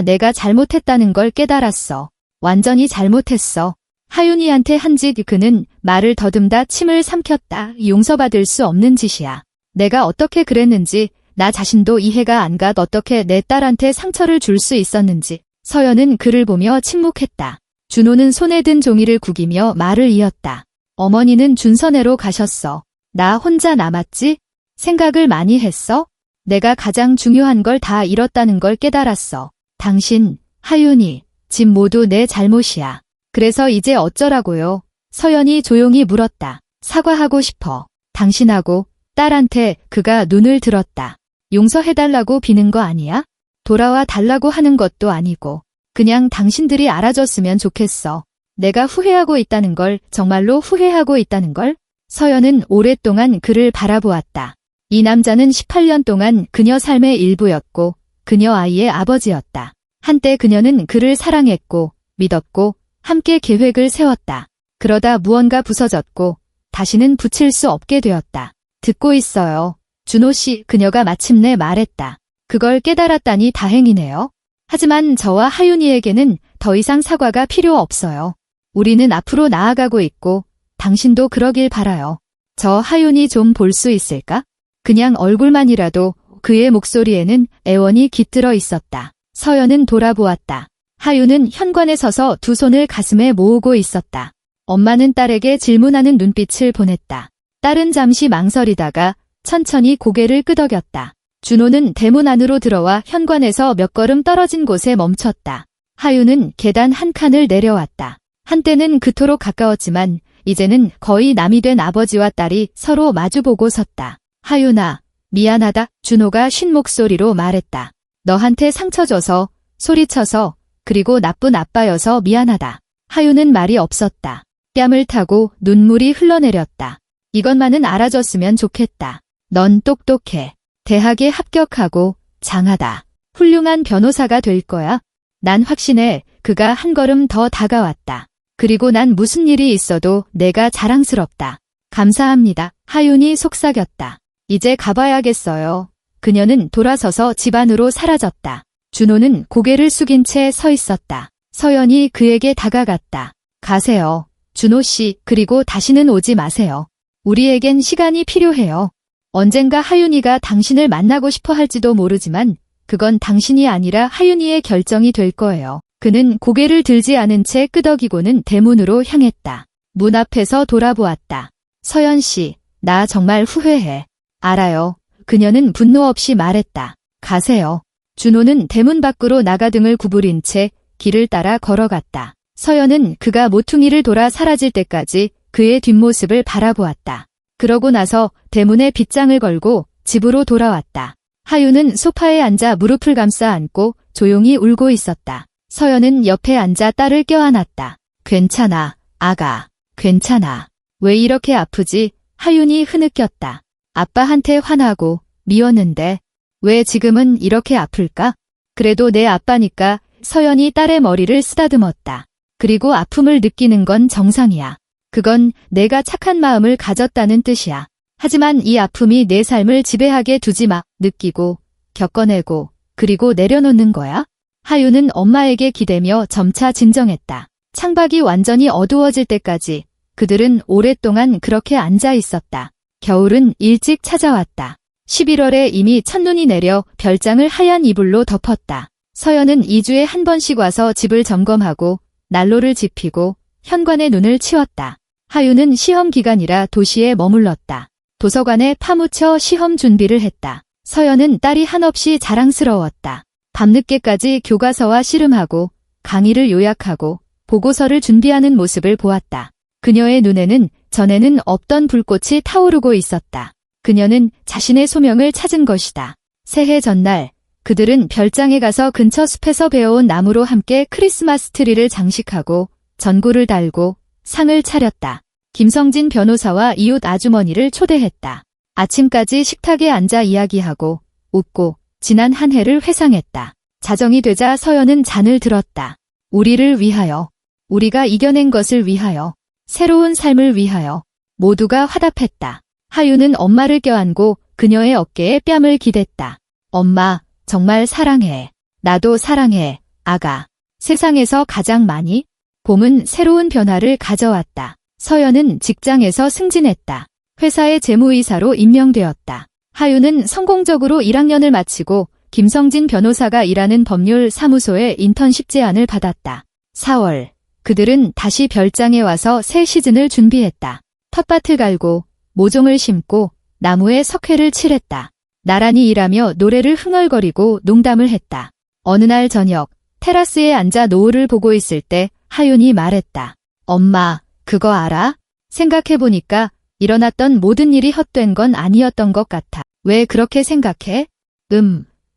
내가 잘못했다는 걸 깨달았어. 완전히 잘못했어. 하윤이한테 한 짓. 그는 말을 더듬다 침을 삼켰다. 용서받을 수 없는 짓이야. 내가 어떻게 그랬는지 나 자신도 이해가 안 가. 어떻게 내 딸한테 상처를 줄 수 있었는지. 서연은 그를 보며 침묵했다. 준호는 손에 든 종이를 구기며 말을 이었다. 어머니는 준선회로 가셨어. 나 혼자 남았지? 생각을 많이 했어? 내가 가장 중요한 걸 다 잃었다는 걸 깨달았어. 당신, 하윤이, 집 모두 내 잘못이야. 그래서 이제 어쩌라고요? 서연이 조용히 물었다. 사과하고 싶어. 당신하고 딸한테. 그가 눈을 들었다. 용서해달라고 비는 거 아니야? 돌아와 달라고 하는 것도 아니고. 그냥 당신들이 알아줬으면 좋겠어. 내가 후회하고 있다는 걸, 정말로 후회하고 있다는 걸? 서연은 오랫동안 그를 바라보았다. 이 남자는 18년 동안 그녀 삶의 일부였고 그녀 아이의 아버지였다. 한때 그녀는 그를 사랑했고 믿었고 함께 계획을 세웠다. 그러다 무언가 부서졌고 다시는 붙일 수 없게 되었다. 듣고 있어요. 준호 씨. 그녀가 마침내 말했다. 그걸 깨달았다니 다행이네요. 하지만 저와 하윤이에게는 더 이상 사과가 필요 없어요. 우리는 앞으로 나아가고 있고 당신도 그러길 바라요. 저 하윤이 좀 볼 수 있을까? 그냥 얼굴만이라도. 그의 목소리에는 애원이 깃들어 있었다. 서연은 돌아보았다. 하윤은 현관에 서서 두 손을 가슴에 모으고 있었다. 엄마는 딸에게 질문하는 눈빛을 보냈다. 딸은 잠시 망설이다가 천천히 고개를 끄덕였다. 준호는 대문 안으로 들어와 현관에서 몇 걸음 떨어진 곳에 멈췄다. 하윤은 계단 한 칸을 내려왔다. 한때는 그토록 가까웠지만 이제는 거의 남이 된 아버지와 딸이 서로 마주보고 섰다. 하윤아, 미안하다. 준호가 쉰 목소리로 말했다. 너한테 상처 줘서, 소리쳐서, 그리고 나쁜 아빠여서 미안하다. 하윤은 말이 없었다. 뺨을 타고 눈물이 흘러내렸다. 이것만은 알아줬으면 좋겠다. 넌 똑똑해. 대학에 합격하고 장하다. 훌륭한 변호사가 될 거야. 난 확신해. 그가 한 걸음 더 다가왔다. 그리고 난 무슨 일이 있어도 내가 자랑스럽다. 감사합니다. 하윤이 속삭였다. 이제 가봐야겠어요. 그녀는 돌아서서 집 안으로 사라졌다. 준호는 고개를 숙인 채 서 있었다. 서연이 그에게 다가갔다. 가세요. 준호 씨. 그리고 다시는 오지 마세요. 우리에겐 시간이 필요해요. 언젠가 하윤이가 당신을 만나고 싶어 할지도 모르지만 그건 당신이 아니라 하윤이의 결정이 될 거예요. 그는 고개를 들지 않은 채 끄덕이고는 대문으로 향했다. 문 앞에서 돌아보았다. 서연 씨, 나 정말 후회해. 알아요. 그녀는 분노 없이 말했다. 가세요. 준호는 대문 밖으로 나가 등을 구부린 채 길을 따라 걸어갔다. 서연은 그가 모퉁이를 돌아 사라질 때까지 그의 뒷모습을 바라보았다. 그러고 나서 대문에 빗장을 걸고 집으로 돌아왔다. 하윤은 소파에 앉아 무릎을 감싸 안고 조용히 울고 있었다. 서연은 옆에 앉아 딸을 껴안았다. 괜찮아, 아가. 괜찮아. 왜 이렇게 아프지? 하윤이 흐느꼈다. 아빠한테 화나고 미웠는데 왜 지금은 이렇게 아플까? 그래도 내 아빠니까. 서연이 딸의 머리를 쓰다듬었다. 그리고 아픔을 느끼는 건 정상이야. 그건 내가 착한 마음을 가졌다는 뜻이야. 하지만 이 아픔이 내 삶을 지배하게 두지 마. 느끼고, 겪어내고, 그리고 내려놓는 거야. 하윤은 엄마에게 기대며 점차 진정했다. 창밖이 완전히 어두워질 때까지 그들은 오랫동안 그렇게 앉아 있었다. 겨울은 일찍 찾아왔다. 11월에 이미 첫눈이 내려 별장을 하얀 이불로 덮었다. 서연은 2주에 한 번씩 와서 집을 점검하고 난로를 지피고 현관에 눈을 치웠다. 하윤은 시험 기간이라 도시에 머물렀다. 도서관에 파묻혀 시험 준비를 했다. 서연은 딸이 한없이 자랑스러웠다. 밤늦게까지 교과서와 씨름하고 강의를 요약하고 보고서를 준비하는 모습을 보았다. 그녀의 눈에는 전에는 없던 불꽃이 타오르고 있었다. 그녀는 자신의 소명을 찾은 것이다. 새해 전날 그들은 별장에 가서 근처 숲에서 베어온 나무로 함께 크리스마스 트리를 장식하고 전구를 달고 상을 차렸다. 김성진 변호사와 이웃 아주머니를 초대했다. 아침까지 식탁에 앉아 이야기하고 웃고 지난 한 해를 회상했다. 자정이 되자 서연은 잔을 들었다. 우리를 위하여, 우리가 이겨낸 것을 위하여, 새로운 삶을 위하여. 모두가 화답했다. 하윤은 엄마를 껴안고 그녀의 어깨에 뺨을 기댔다. 엄마, 정말 사랑해. 나도 사랑해, 아가. 세상에서 가장 많이? 봄은 새로운 변화를 가져왔다. 서연은 직장에서 승진했다. 회사의 재무이사로 임명되었다. 하윤은 성공적으로 1학년을 마치고 김성진 변호사가 일하는 법률 사무소에 인턴십 제안을 받았다. 4월, 그들은 다시 별장에 와서 새 시즌을 준비했다. 텃밭을 갈고 모종을 심고 나무에 석회를 칠했다. 나란히 일하며 노래를 흥얼거리고 농담을 했다. 어느 날 저녁, 테라스에 앉아 노을을 보고 있을 때 하윤이 말했다. 엄마, 그거 알아? 생각해보니까 일어났던 모든 일이 헛된 건 아니었던 것 같아. 왜 그렇게 생각해?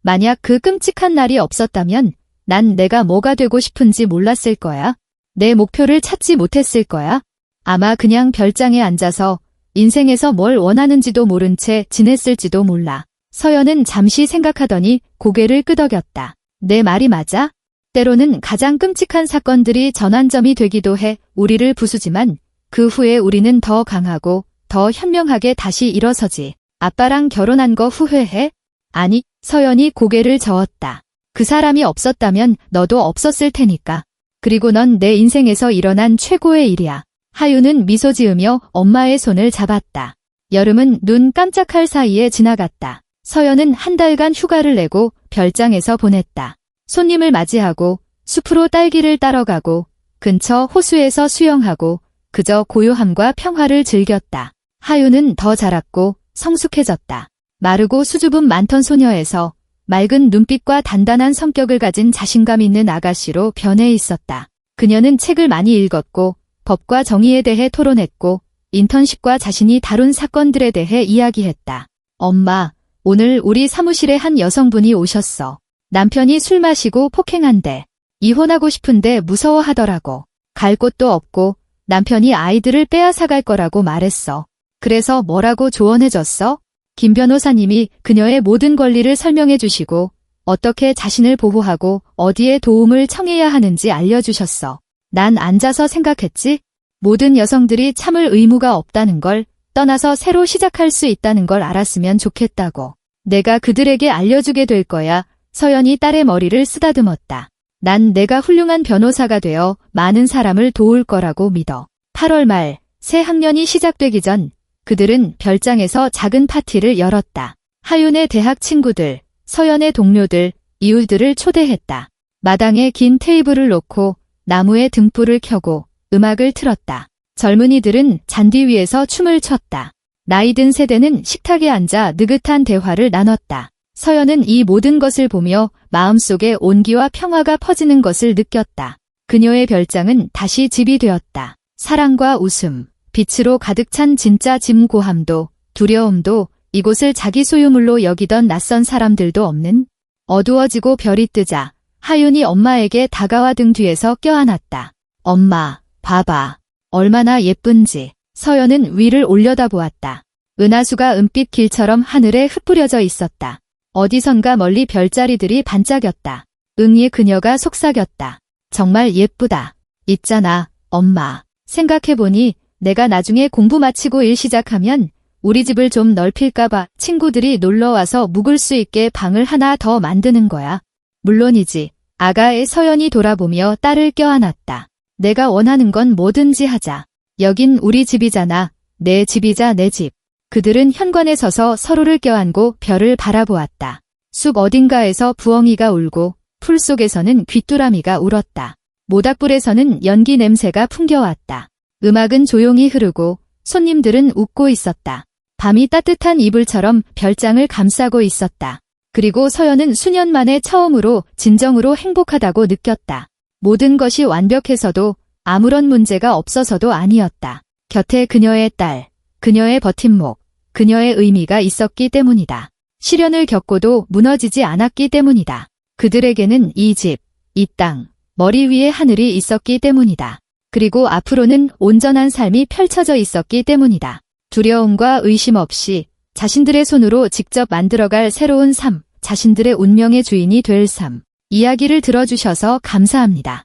만약 그 끔찍한 날이 없었다면 난 내가 뭐가 되고 싶은지 몰랐을 거야. 내 목표를 찾지 못했을 거야. 아마 그냥 별장에 앉아서 인생에서 뭘 원하는지도 모른 채 지냈을지도 몰라. 서연은 잠시 생각하더니 고개를 끄덕였다. 내 말이 맞아? 때로는 가장 끔찍한 사건들이 전환점이 되기도 해 우리를 부수지만 그 후에 우리는 더 강하고 더 현명하게 다시 일어서지. 아빠랑 결혼한 거 후회해? 아니, 서연이 고개를 저었다. 그 사람이 없었다면 너도 없었을 테니까. 그리고 넌 내 인생에서 일어난 최고의 일이야. 하윤은 미소 지으며 엄마의 손을 잡았다. 여름은 눈 깜짝할 사이에 지나갔다. 서연은 한 달간 휴가를 내고 별장에서 보냈다. 손님을 맞이하고 숲으로 딸기를 따러 가고 근처 호수에서 수영하고 그저 고요함과 평화를 즐겼다. 하윤은 더 자랐고 성숙해졌다. 마르고 수줍음 많던 소녀에서 맑은 눈빛과 단단한 성격을 가진 자신감 있는 아가씨로 변해 있었다. 그녀는 책을 많이 읽었고 법과 정의에 대해 토론했고 인턴십과 자신이 다룬 사건들에 대해 이야기했다. 엄마, 오늘 우리 사무실에 한 여성분이 오셨어. 남편이 술 마시고 폭행한대. 이혼하고 싶은데 무서워하더라고. 갈 곳도 없고 남편이 아이들을 빼앗아갈 거라고 말했어. 그래서 뭐라고 조언해줬어? 김 변호사님이 그녀의 모든 권리를 설명해 주시고 어떻게 자신을 보호하고 어디에 도움을 청해야 하는지 알려주셨어. 난 앉아서 생각했지. 모든 여성들이 참을 의무가 없다는 걸, 떠나서 새로 시작할 수 있다는 걸 알았으면 좋겠다고. 내가 그들에게 알려주게 될 거야. 서연이 딸의 머리를 쓰다듬었다. 난 내가 훌륭한 변호사가 되어 많은 사람을 도울 거라고 믿어. 8월 말, 새 학년이 시작되기 전 그들은 별장에서 작은 파티를 열었다. 하윤의 대학 친구들, 서연의 동료들, 이웃들을 초대했다. 마당에 긴 테이블을 놓고 나무에 등불을 켜고 음악을 틀었다. 젊은이들은 잔디 위에서 춤을 췄다. 나이 든 세대는 식탁에 앉아 느긋한 대화를 나눴다. 서연은 이 모든 것을 보며 마음속에 온기와 평화가 퍼지는 것을 느꼈다. 그녀의 별장은 다시 집이 되었다. 사랑과 웃음, 빛으로 가득 찬 진짜 짐고함도 두려움도 이곳을 자기 소유물로 여기던 낯선 사람들도 없는. 어두워지고 별이 뜨자 하윤이 엄마에게 다가와 등 뒤에서 껴안았다. 엄마, 봐봐. 얼마나 예쁜지. 서연은 위를 올려다보았다. 은하수가 은빛 길처럼 하늘에 흩뿌려져 있었다. 어디선가 멀리 별자리들이 반짝였다. 응예 그녀가 속삭였다. 정말 예쁘다. 있잖아, 엄마. 생각해보니 내가 나중에 공부 마치고 일 시작하면 우리 집을 좀 넓힐까봐 친구들이 놀러와서 묵을 수 있게 방을 하나 더 만드는 거야. 물론이지. 아가의 서연이 돌아보며 딸을 껴안았다. 내가 원하는 건 뭐든지 하자. 여긴 우리 집이잖아. 내 집이자 내 집. 그들은 현관에 서서 서로를 껴안고 별을 바라보았다. 숲 어딘가에서 부엉이가 울고 풀 속에서는 귀뚜라미가 울었다. 모닥불에서는 연기 냄새가 풍겨왔다. 음악은 조용히 흐르고 손님들은 웃고 있었다. 밤이 따뜻한 이불처럼 별장을 감싸고 있었다. 그리고 서연은 수년 만에 처음으로 진정으로 행복하다고 느꼈다. 모든 것이 완벽해서도 아무런 문제가 없어서도 아니었다. 곁에 그녀의 딸, 그녀의 버팀목, 그녀의 의미가 있었기 때문이다. 시련을 겪고도 무너지지 않았기 때문이다. 그들에게는 이 집, 이 땅, 머리 위에 하늘이 있었기 때문이다. 그리고 앞으로는 온전한 삶이 펼쳐져 있었기 때문이다. 두려움과 의심 없이 자신들의 손으로 직접 만들어갈 새로운 삶, 자신들의 운명의 주인이 될 삶. 이야기를 들어주셔서 감사합니다.